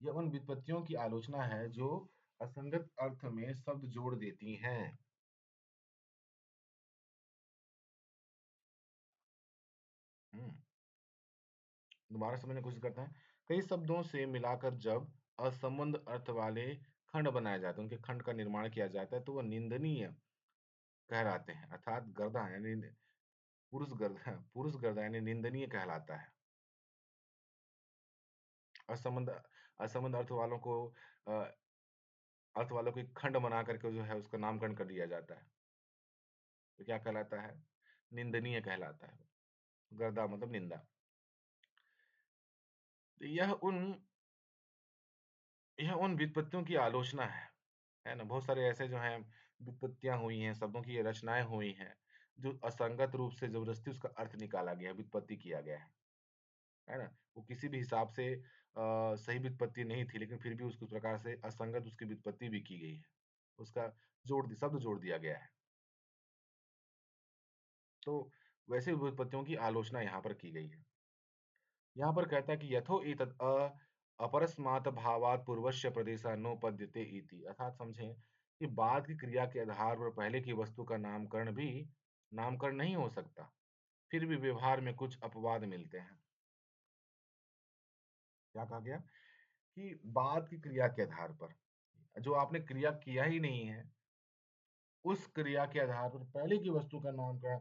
S1: यह उन व्युत्पत्तियों की आलोचना है जो असंगत अर्थ में शब्द जोड़ देती हैं। हुँ, दोबारा समझने की कोशिश करते हैं। कई शब्दों से मिलाकर जब असंबद्ध अर्थ वाले खंड बनाए जाते हैं, उनके खंड का निर्माण किया जाता है, तो वह निंदनीय कहलाते हैं। अर्थात गर्दा यानी पुरुष गर्दा यानी निंदनीय कहलाता है। असंबद्ध असंबद्ध अ, अर्थ वालों को एक खंड बना करके जो है उसका नामकरण कर दिया जाता है। तो क्या कहलाता है? निंदनीय कहलाता है। गर्दा मतलब निंदा। तो यह उन व्युत्पत्तियों की आलोचना है ना? बहुत सारे ऐसे जो हैं व्युत्पत्तियाँ हुई हैं, शब्दों की ये रचनाएँ हुई हैं, जो असंगत रूप से ज़बरदस्ती उसका अर्थ निकाला गया है, व्युत्पत्ति किया गया है ना? वो किसी भी हिसाब से सही व्युत्पत्ति नहीं थी, लेकिन फिर भी उसको उस प्रकार से असंगत उसकी व्युत्पत्ति भी की गई है। उसका शब्द जोड़ दिया गया है। तो वैसे व्युत्पत्तियों की आलोचना यहाँ पर की गई है। यहाँ पर कहता है कि यथो एतत् अपरस्मात् भावात् पूर्वस्य प्रदेशः नोपद्यते इति। अर्थात समझें कि बाद की क्रिया के आधार पर पहले की वस्तु का नामकरण नहीं हो सकता। फिर भी व्यवहार में कुछ अपवाद मिलते हैं। क्या कहा गया? कि बाद की क्रिया के आधार पर, जो आपने क्रिया किया ही नहीं है, उस क्रिया के आधार पर पहले की वस्तु का नामकरण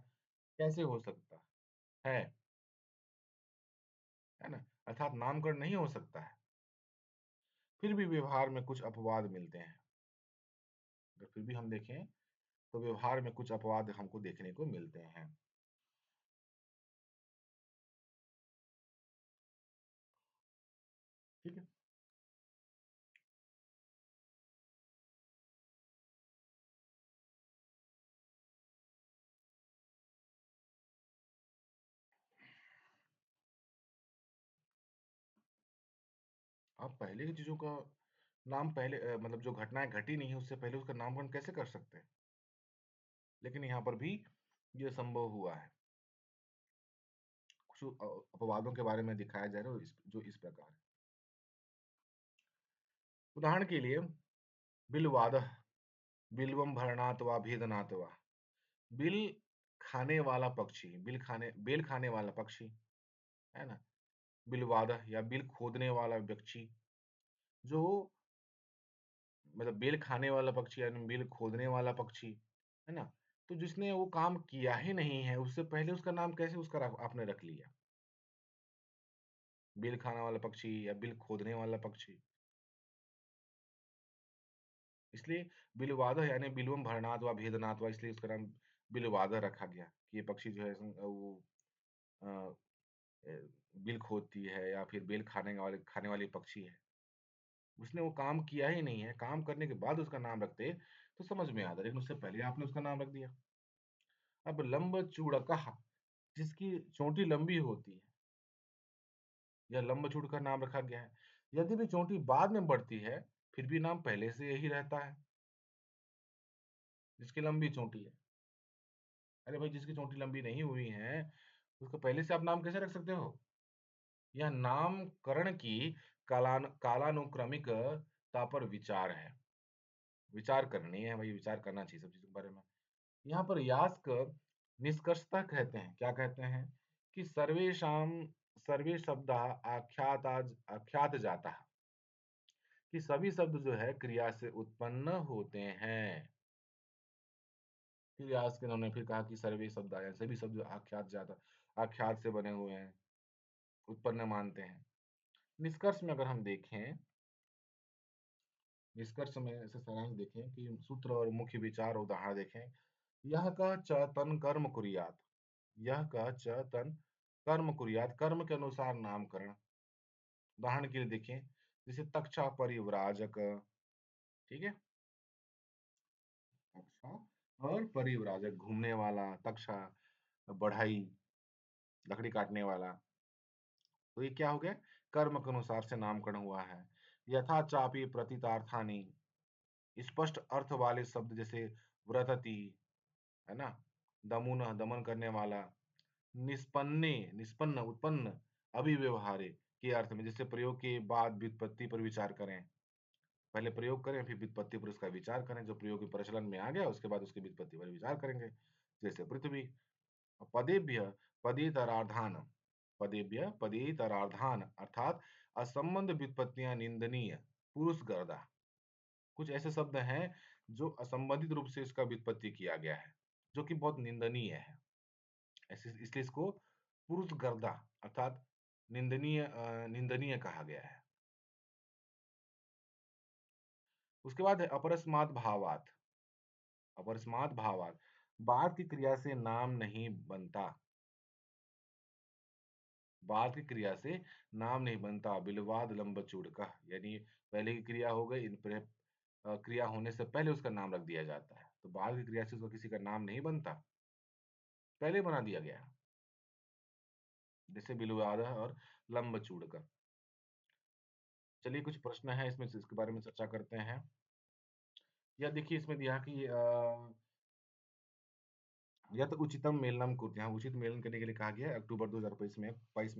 S1: कैसे हो सकता है? है ना? अर्थात नामकरण नहीं हो सकता है। फिर भी व्यवहार में कुछ अपवाद मिलते हैं। अगर फिर भी हम देखें तो व्यवहार में कुछ अपवाद हमको देखने को मिलते हैं। ठीक है? आप पहले की चीज़ों का नाम पहले मतलब जो घटनाएँ घटी नहीं है उससे पहले उसका नामकरण कैसे कर सकते हैं? लेकिन यहाँ पर भी ये संभव हुआ है। कुछ अपवादों के बारे में दिखाया जा रहा है जो इस प्रकार है। उदाहरण के लिए बिलवादः, बिल्वं भरणात् वा भेदनात् वा। बिल बेल खाने वाला पक्षी, है ना? बिलवादः या बिल खोदने वाला पक्षी, जो मतलब बेल खाने वाला पक्षी यानी बेल खोदने वाला पक्षी, है ना? तो जिसने वो काम किया ही नहीं है, उससे पहले उसका नाम कैसे उसका आपने रख लिया? बेल खाने वाला पक्षी या बिल खोदने वाला पक्षी। इसलिए बिलवादह यानी बिल्वम भरनाद व भेदनाद व इसलिए उसका नाम बिलवादह रखा गया कि ये पक्षी जो है वो अ, ए, बिल खोदती है या फिर बेल खाने वाली पक्षी है। उसने वो काम किया ही नहीं है, काम करने के बाद उसका नाम रखते तो समझ में आता, लेकिन उससे पहले आपने उसका नाम रख दिया। अब लंबचूड़कः जिसकी चोटी लंबी होती है या लंबचूड़ का नाम रखा गया है। यदि भी चोटी बाद में बढ़ती है, फिर भी नाम पहले से यही रहता है, जिसकी लंबी चोटी है। अरे भाई जिसकी चोटी लंबी नहीं हुई है, उसको पहले से आप नाम कैसे रख सकते हो? यह नामकरण की कालानुक्रमिकता पर विचार है। विचार करनी है भाई, विचार करना चाहिए सब चीज़ों के बारे में। यहाँ पर यास्क निष्कर्षतः कहते हैं, क्या कहते हैं? कि सर्वे शब्दाः आख्यात जाताः, कि सभी शब्द जो है क्रिया से उत्पन्न होते हैं। फिर यास्क इन्होंने फिर कहा कि सर्वे शब्द आए, सभी शब्द आख्यात से बने हुए हैं, उत्पन्न मानते हैं। निष्कर्ष में अगर हम देखें, निष्कर्ष में से सारांश देखें कि सूत्र और मुख्य विचार और उदाहरण देखें। यह क च तन कर्म कुर्यात, यह क च तन कर्म कुर्यात, कर्म के अनुसार नामकरण। उदाहरण के लिए देखें, जैसे तक्षा परिव्राजक, ठीक है, तक्षा और परिव्राजक घूमने वाला, तक्षा बढ़ई, लकड़ी काटने वाला। तो ये क्या हो गया? कर्म के अनुसार से नामकरण हुआ है। यथा चापि प्रतीतार्थानि, स्पष्ट अर्थ वाले शब्द जैसे व्रतति, है ना, दमुन दमन करने वाला, निष्पन्ने निष्पन्न उत्पन्न, अभिव्यवहारे के अर्थ में, जैसे प्रयोग के बाद व्युत्पत्ति पर विचार करें। पहले प्रयोग करें फिर व्युत्पत्ति पर उसका विचार करें, जो प्रयोग के प्रचलन में आ गया उसके बाद उसकी व्युत्पत्ति पर विचार करेंगे। जैसे पृथ्वी। पदेभ्य पदेतरार्धान, पदेभ्य पदेतरार्धान अर्थात असंबद्ध व्युत्पत्तियां निंदनीय, पुरुष गर्दा। कुछ ऐसे शब्द हैं जो असंबंधित रूप से इसका व्युत्पत्ति किया गया है, जो कि बहुत निंदनीय है। ऐसे इसलिए इसको पुरुष गर्दा अर्थात निंदनीय कहा गया है। उसके बाद है अपरस्मात् भावात, अपरस्मात् भावात, बाद की क्रिया से नाम नहीं बनता, बाद की क्रिया से नाम नहीं बनता। बिलवाद लंब चूड़का, यानी पहले की क्रिया हो गई, क्रिया होने से पहले उसका नाम रख दिया जाता है, तो बाद की क्रिया से उसका किसी का नाम नहीं बनता, पहले बना दिया गया। जैसे बिलवाद और लंब चूड़का। चलिए कुछ प्रश्न है इसमें, इसके बारे में चर्चा करते हैं। या देखिए इसमें दिया कि यत उचितम मेलनम कुरते, यहाँ उचित मेलन करने के लिए कहा गया है। अक्टूबर 2022 में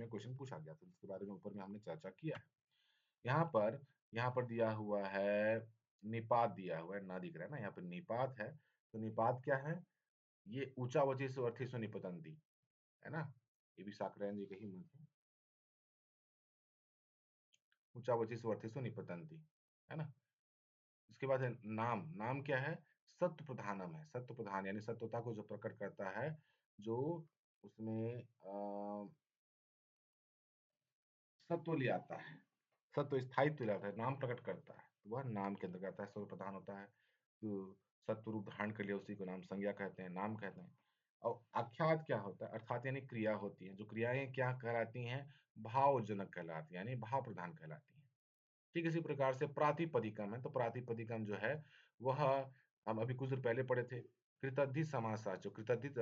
S1: क्वेश्चन पूछा गया था, इसके बारे में ऊपर में हमने चर्चा किया है। यहाँ पर दिया हुआ है निपात, दिया हुआ है, ना दिख रहा है ना, यहाँ पर निपात है। तो निपात क्या है? ये ऊंचा वचि से अर्थी से निपतंती, है ना, ये भी साकरायन जी का ही मत है। ऊंचा वचि से अर्थी से निपतंती, है ना। इसके बाद है नाम, नाम क्या है? सत्व प्रधानम है, सत्व प्रधान यानी सत्वता को जो प्रकट करता है, जो उसमें सत्व ले आता है, सत्व स्थायित्व ले आता है, नाम प्रकट करता है, तो वह नाम के अंतर्गत आता है, सत्व प्रधान होता है। तो सत्व रूप धारण कर लिया उसी को नाम संज्ञा कहते हैं, नाम कहते हैं। और आख्यात क्या होता है? अर्थात यानी क्रिया होती है, जो क्रियाएं क्या कहलाती हैं? भावजनक कहलाती है, यानी भाव प्रधान कहलाती हैं। ठीक इसी प्रकार से प्रातिपदिकम है, तो प्रातिपदिकम जो है वह हम अभी कुछ देर पहले पढ़े थे। कृतधित समास, जो कृतधित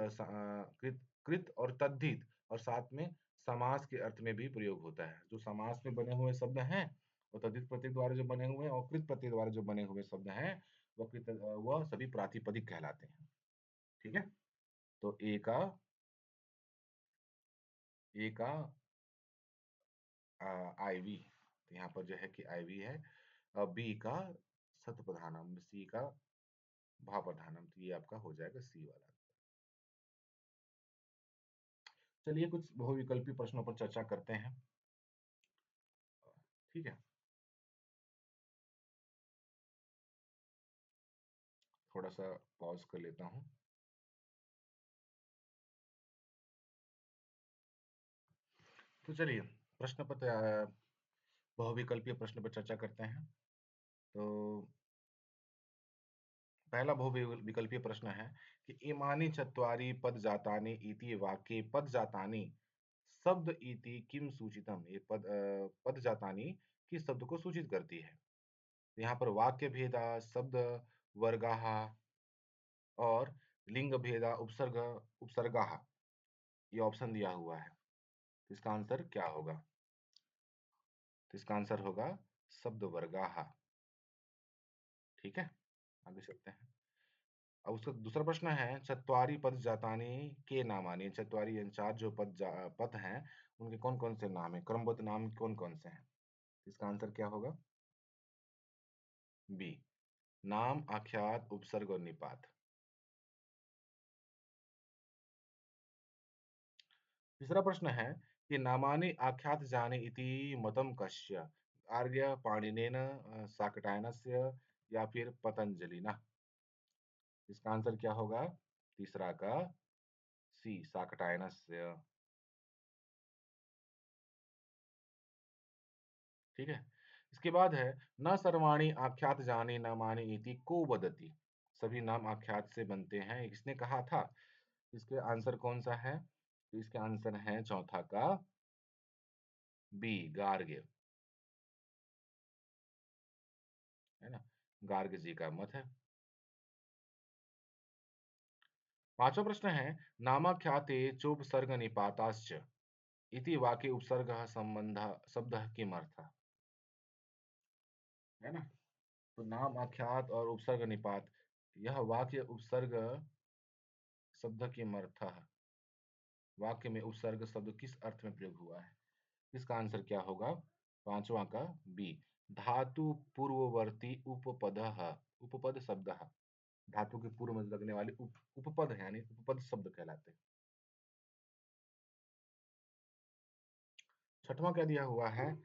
S1: कृत और तद्धित और साथ में समास के अर्थ में भी प्रयोग होता है। जो समास में बने हुए शब्द हैं और तद्धित प्रत्यय द्वारा जो बने हुए हैं और कृत प्रत्यय द्वारा जो बने हुए शब्द हैं वह सभी प्रातिपदिक कहलाते हैं। ठीक है, तो ए का आईवी, तो यहाँ पर जो है कि आईवी है। बी का सत्प्रधानम, सी का भाप्रधानम, तो ये आपका हो जाएगा सी वाला। चलिए कुछ बहुविकल्पी प्रश्नों पर चर्चा करते हैं। ठीक है, थोड़ा सा पॉज कर लेता हूँ। तो चलिए प्रश्न पर बहुविकल्पीय प्रश्न पर चर्चा करते हैं। तो पहला बहुविकल्पीय प्रश्न है कि इमानी चत्वारि पद जातानि इति वाक्ये पद जातानि शब्द इति किम सूचितम, ये पद जातानि किस शब्द को सूचित करती है? तो यहाँ पर वाक्य भेदा, शब्द वर्गाः और लिंग भेदा, उपसर्ग उपसर्गाः, ये ऑप्शन दिया हुआ है। तो इसका आंसर क्या होगा? तो इसका आंसर होगा शब्द वर्गाः। ठीक है, आगे चलते हैं। अब उसका दूसरा प्रश्न है चत्वारि पद जातानि के नामानि, चत्वारि यानी चार जो पद हैं उनके कौन कौन से नाम है, क्रमबद्ध नाम कौन कौन से हैं? इसका आंसर क्या होगा? बी, नाम, आख्यात, उपसर्ग और निपात। तीसरा प्रश्न है कि नामानि आख्यात जाने इति मतम कस्य, आर्य पाणिनेन शाकटायनस्य या फिर पतंजलिना। इसका आंसर क्या होगा? तीसरा का सी, शाकटायनस्य। ठीक है। इसके बाद है, न सर्वाणि आख्यात जाने न माने इति को वदति। सभी नाम आख्यात से बनते हैं, ये किसने कहा था? इसके आंसर कौन सा है? तो इसका आंसर है चौथा का बी, गार्ग्य। है ना? गार्ग जी का मत है। पांचवा प्रश्न है, नामाख्याते चोपसर्ग निपाताश्च इति वाक्ये उपसर्गः संबंधः शब्दः किमर्थः? है ना? तो नाम आख्यात और उपसर्ग निपात, यह वाक्य उपसर्ग शब्द किमर्थः, वाक्य में उपसर्ग शब्द किस अर्थ में प्रयोग हुआ है? इसका आंसर क्या होगा? पांचवा का बी, धातु पूर्ववर्ती उपपदः, उपपद शब्द। धातु के पूर्व में लगने वाले उपपद है, यानी उपपद शब्द कहलाते हैं। छठवां क्या दिया हुआ है?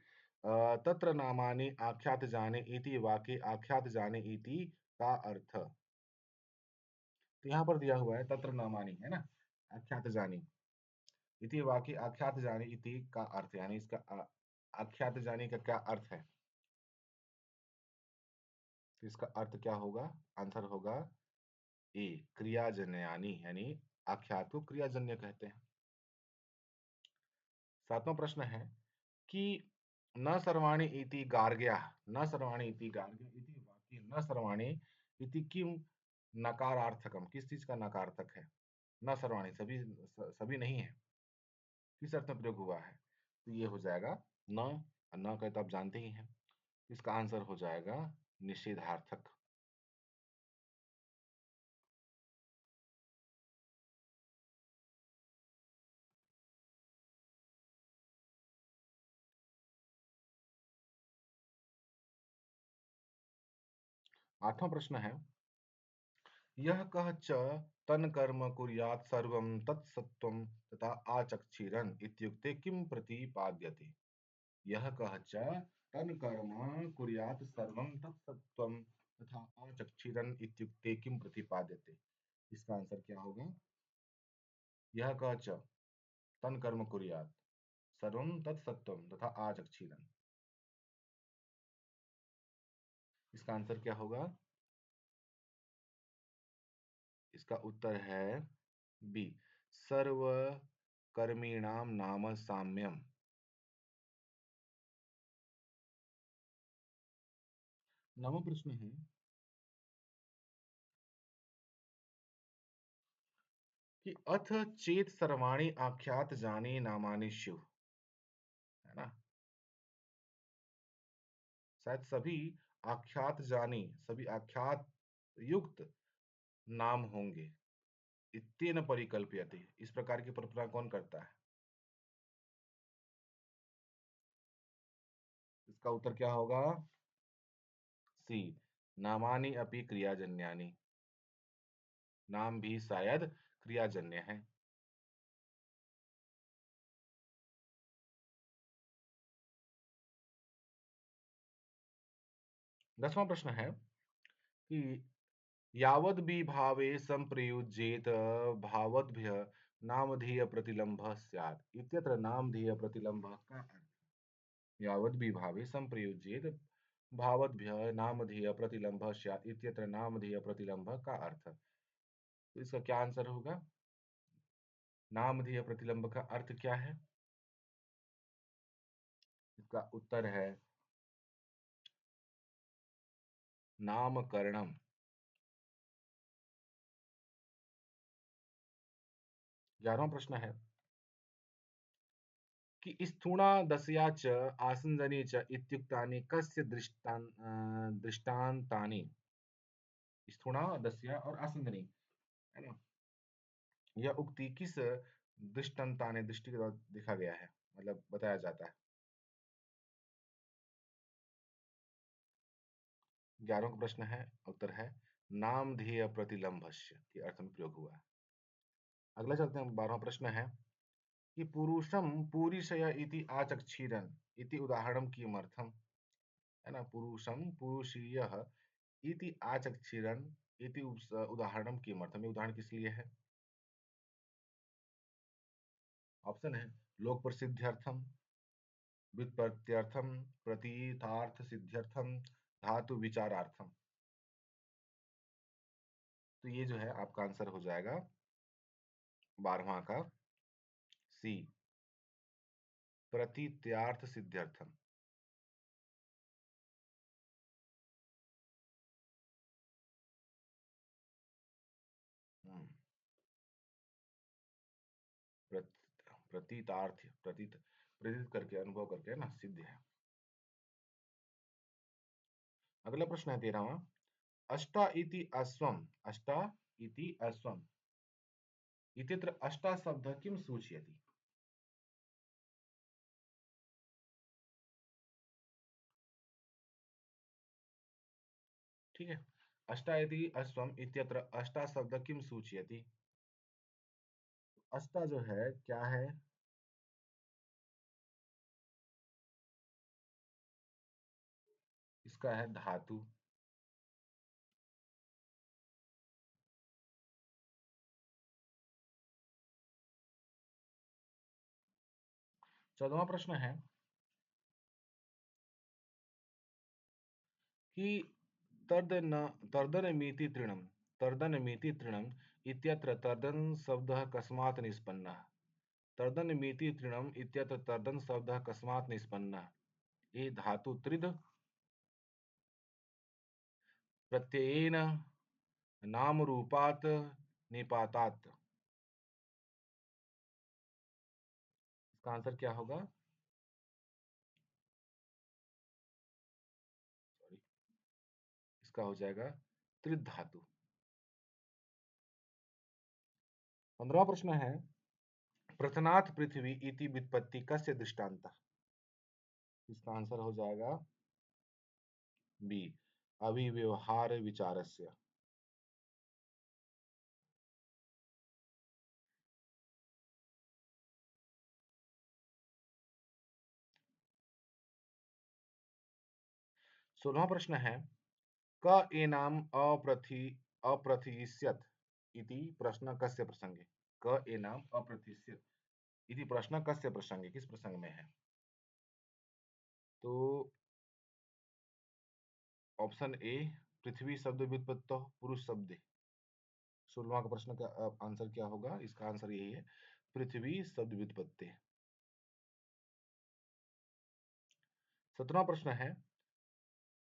S1: तत्र नामानि आख्यात जाने इति वाक्ये आख्यात जाने इति का अर्थ। तो यहाँ पर दिया हुआ है तत्र नामानि, है ना, आख्यात जानी इति वाक्ये आख्यात जाने इति का अर्थ, यानी इसका आख्यात जाने का क्या अर्थ है? तो इसका अर्थ क्या होगा? आंसर होगा ए, क्रियाजन्यानि, यानी आख्यात को क्रियाजन्य कहते हैं। सातवां प्रश्न है कि न सर्वाणि इति गार्ग्याः, न सर्वाणि इति गार्ग्य इति वाक्ये न सर्वाणि इति किम नकारार्थकम, किस चीज का नकारार्थक है? न सर्वाणि, सभी नहीं है, किस अर्थ में प्रयोग हुआ है? तो ये हो जाएगा न, न का तो आप जानते ही हैं। इसका आंसर हो जाएगा निषेधार्थक। आठवां प्रश्न है, यह कः च तन्कर्म कुर्यात् सर्वं तत्सत्त्वं तथा आचक्षिरन् इत्युक्ते किं प्रतिपाद्यते? यह कः च तन्कर्म कुर्यात् सर्वं तत्सत्त्वं तथा आचक्षिरन् इत्युक्ते किं प्रतिपाद्यते? इसका आंसर क्या होगा? यह कः च तन्कर्म कुर्यात् सर्वं तत्सत्त्वं तथा आचक्षिरन्। इसका आंसर क्या होगा? इसका उत्तर है बी, सर्व कर्मिणाम नाम साम्यम। नवम प्रश्न है कि अथ चेत सर्वाणि आख्यात जाने नामानि स्युः। है ना? शायद सभी आख्यात जानी, सभी आख्यात युक्त नाम होंगे। इत्येन परिकल्प्यते, इस प्रकार की कल्पना कौन करता है? इसका उत्तर क्या होगा? सी, नामानि अपि क्रियाजन्यानि। नाम भी शायद क्रियाजन्य है। 10वां प्रश्न है कि यावद्विभावे सम्प्रयुज्येत भावद्भ्य नामधेय प्रतिलम्भः स्यात् इत्यत्र नामधेय प्रतिलम्भः का अर्थ। यावद्विभावे सम्प्रयुज्येत भावद्भ्य नामधेय प्रतिलम्भः स्यात् इत्यत्र नामधेय प्रतिलम्भः का अर्थ। तो इसका क्या आंसर होगा? नामधेय प्रतिलंब का अर्थ क्या है? इसका उत्तर है नामकरणम। 11वां प्रश्न है कि स्थूणादस्या च आसंजने च इत्युक्तानि कस्य दृष्टान्तानि? स्थूणादस्या और आसंजनी, है ना, यह उक्ति किस दृष्टान्तानि, दृष्टि के द्वारा देखा गया है, मतलब बताया जाता है? 11वां प्रश्न है, उत्तर है नामधेय प्रतिलंभस्य के अर्थ में प्रयोग हुआ है। अगला चलते हैं, 12वां प्रश्न है कि पुरुषम पूरिशय इति आचक्षिरन् इति उदाहरणं किमर्थम्? है ना, पुरुषम पुरुषीयः इति आचक्षिरन् इति उदाहरणम किमर्थम, ये उदाहरण किस लिए है? ऑप्शन है लोक प्रसिद्ध्यर्थम, व्युत्पत्त्यर्थम, प्रतीतार्थ सिद्ध्यर्थम, धातु विचारार्थम। तो ये जो है आपका आंसर हो जाएगा 12वां का सी, प्रतीत्यार्थ सिद्ध्यर्थम। हम्म, प्रतीतार्थ, प्रतीत करके, अनुभव करके ना सिद्ध है। अगला प्रश्न है 13वां। अष्टा इति अश्वम, अष्टा इति अश्वम इत्यत्र अष्टा शब्द किम सूचयति? ठीक है, अष्टा इति अश्वम इत्यत्र अष्टा शब्द किम सूचयति? अष्टा जो है क्या है? इसका है धातु। 14वां प्रश्न है कि तर्दन तर्दनमिति तृणम्, तर्दनमिति तृणम् इत्यत्र तर्दन शब्दः कस्मात् निष्पन्नः? तर्दनमिति तृणम् इत्यत्र तर्दन शब्दः कस्मात् निष्पन्नः? ए धातु त्रिध प्रत्ययेन, नाम रूपात्, निपातात्। इसका आंसर क्या होगा? सॉरी, इसका हो जाएगा त्रिध धातु। 15वां प्रश्न है प्रथनात् पृथ्वी इति व्युत्पत्ति कस्य दृष्टान्तः? इसका आंसर हो जाएगा बी, अभिव्यवहार विचारस्य। 16वां प्रश्न है क एनाम अप्रथिष्यत् इति प्रश्न कस्य प्रसंगे? क एनाम अप्रथिष्यत् इति प्रश्न कस्य प्रसंगे, किस प्रसंग में है? तो ऑप्शन ए, पृथ्वी शब्द व्युत्पत्तो पुरुष शब्द। 16वां का प्रश्न का आंसर क्या होगा? इसका आंसर यही है, पृथ्वी शब्द व्युत्पत्ति। 17वां प्रश्न है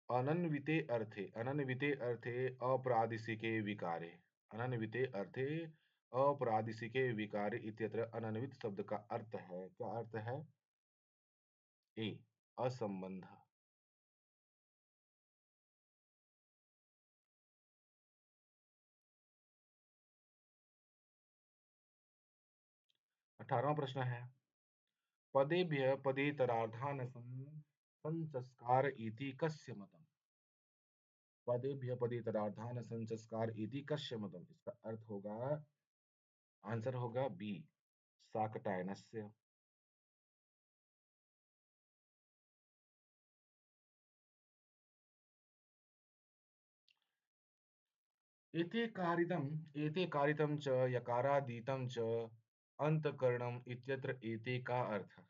S1: अनन्विते अर्थे, अनन्विते अर्थे अप्रादिशिके विकारे, अनन्विते अर्थे अप्रादिशिके विकारे इत्यत्र अनन्वित शब्द का अर्थ है, क्या अर्थ है? ए, असंबंध। 18वां प्रश्न है पदेभ्य पदेतरार्धान् संचस्कार इति कस्य मतम्? पदेभ्य पदेतरार्धान् संचस्कार इति कस्य मतम्? इसका अर्थ होगा, आंसर होगा बी, शाकटायनस्य। एते कारितं च यकारादीतं च अंतःकरणम् इत्यत्र एते का अर्थ?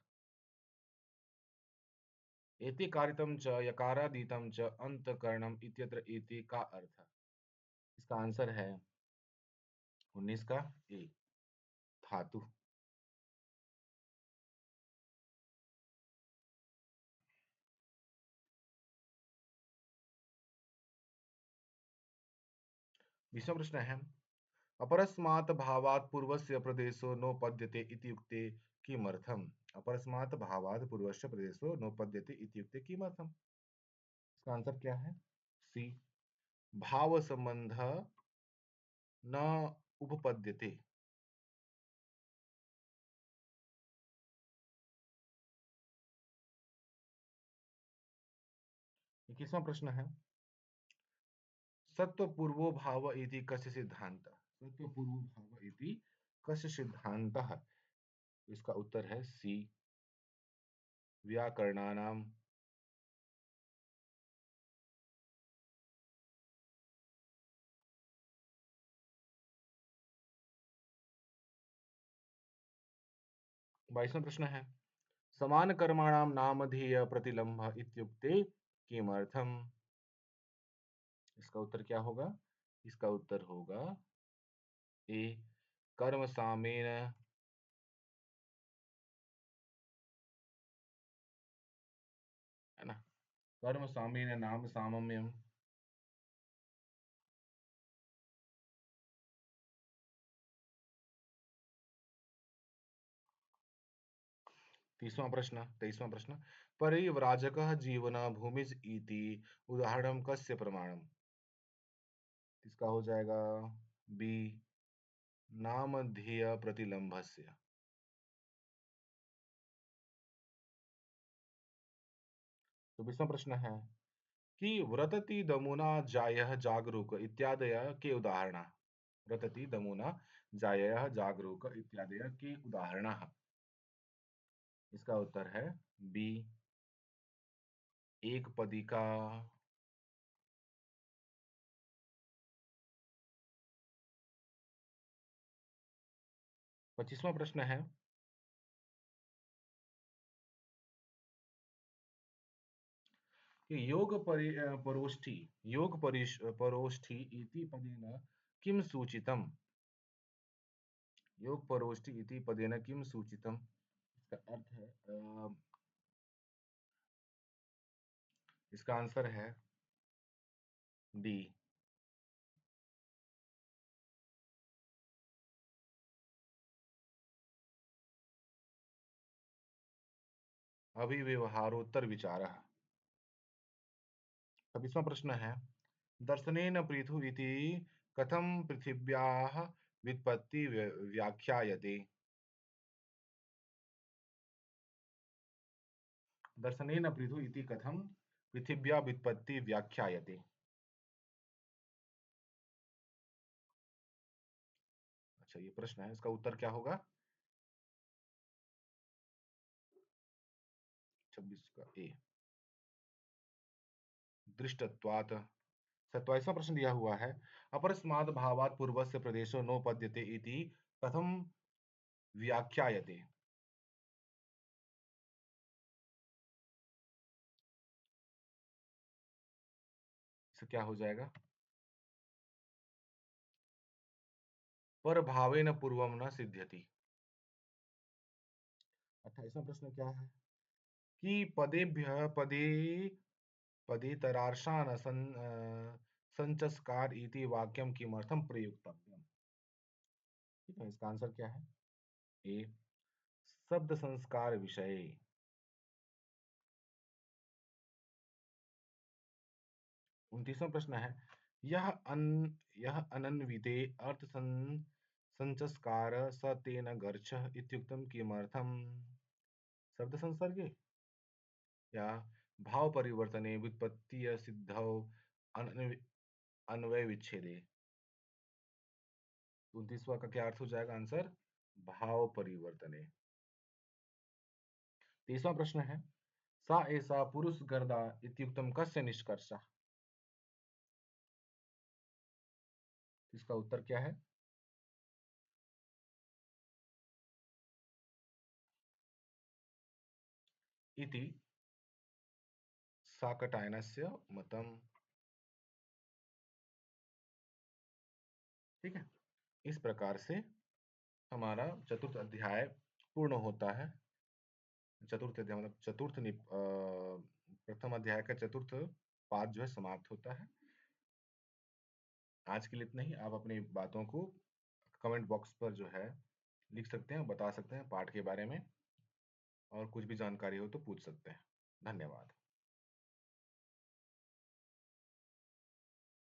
S1: एते कारितं च यकारादीतं च अंतःकरणम् इत्यत्र एते का अर्थ? इसका आंसर है 19 का ए, धातु। 20वां प्रश्न है अपरस्मात् भावात् पूर्वस्य प्रदेशो नोपद्यते इत्युक्ते किमर्थम्? अपरस्मात् भावात् पूर्वस्य प्रदेशो नोपद्यते इत्युक्ते किमर्थम्? इसका आंसर क्या है? सी, भाव संबंध न उपपद्यते। 21वां प्रश्न है सत्वपूर्वो भाव इति कस्य सिद्धांतः? सत्वपूर्वो भाव इति कस्य सिद्धांतः? इसका उत्तर है सी, व्याकरणानाम। 22वां प्रश्न है, समान कर्माणां नामधेय प्रतिलंभ इत्युक्ते किमर्थम? इसका उत्तर क्या होगा? इसका उत्तर होगा ए, कर्म सामेन, है ना, कर्म सामेन नाम सामम्यम। 23वां प्रश्न, परिव्राजकः जीवन भूमिज इति उदाहरणं कस्य प्रमाणम्? इसका हो जाएगा बी, नामधेय प्रतिलंभस्य। तो 20वां प्रश्न है कि व्रतति दमुना जायः जागरूक इत्यादय के उदाहरणः। व्रतति दमुना जायः जागरूक इत्यादय के उदाहरणः। इसका उत्तर है बी, एक पदी का। 25वां प्रश्न है कि परोष्ठी इति पदेन किम सूचितम? योग परोष्ठी इति पदेन किम सूचितम? इसका अर्थ है इसका आंसर है डी, अभिव्यवहारोत्तर विचारः। 26वां प्रश्न है, दर्शनेन पृथु इति कथं पृथिव्याः व्युत्पत्ति व्याख्यायते? दर्शनेन पृथु इति कथं पृथिव्या व्युत्पत्ति व्याख्यायते? अच्छा, ये प्रश्न है, इसका उत्तर क्या होगा? 26 का ए, दृष्टत्वात्। 27वां प्रश्न दिया हुआ है, अपरस्माद् भावात् पूर्वस्य प्रदेशो नोपद्यते इति कथं व्याख्यायते? इससे क्या हो जाएगा? पर भावेन पूर्वम न सिद्ध्यति। 28वां प्रश्न क्या है कि पदेभ्यः पदेतरार्शान् संचस्कार इति वाक्यं किमर्थं प्रयुक्तव्यम्? ठीक है, इसका आंसर क्या है? ए, शब्द संस्कार विषये। 29वां प्रश्न है, यह अन यह अनन्विते अर्थ संचस्कार स तेन गर्छः इत्युक्तं किमर्थम्? शब्द संसर्गे या भाव परिवर्तने व्युत्पत्ति सिद्धौ अन्वय विच्छेदे? 29वां का क्या अर्थ हो जाएगा आंसर? भाव परिवर्तने। 30वां प्रश्न है, सा एषा पुरुष गर्दा इत्युक्तं कस्य निष्कर्षः? इसका उत्तर क्या है? इति साकटायनस्य मतम्। ठीक है, इस प्रकार से हमारा चतुर्थ अध्याय पूर्ण होता है। चतुर्थ अध्याय मतलब प्रथम अध्याय का चतुर्थ पाद जो है समाप्त होता है। आज के लिए इतना ही। आप अपनी बातों को कमेंट बॉक्स पर जो है लिख सकते हैं, बता सकते हैं पाठ के बारे में, और कुछ भी जानकारी हो तो पूछ सकते हैं। धन्यवाद।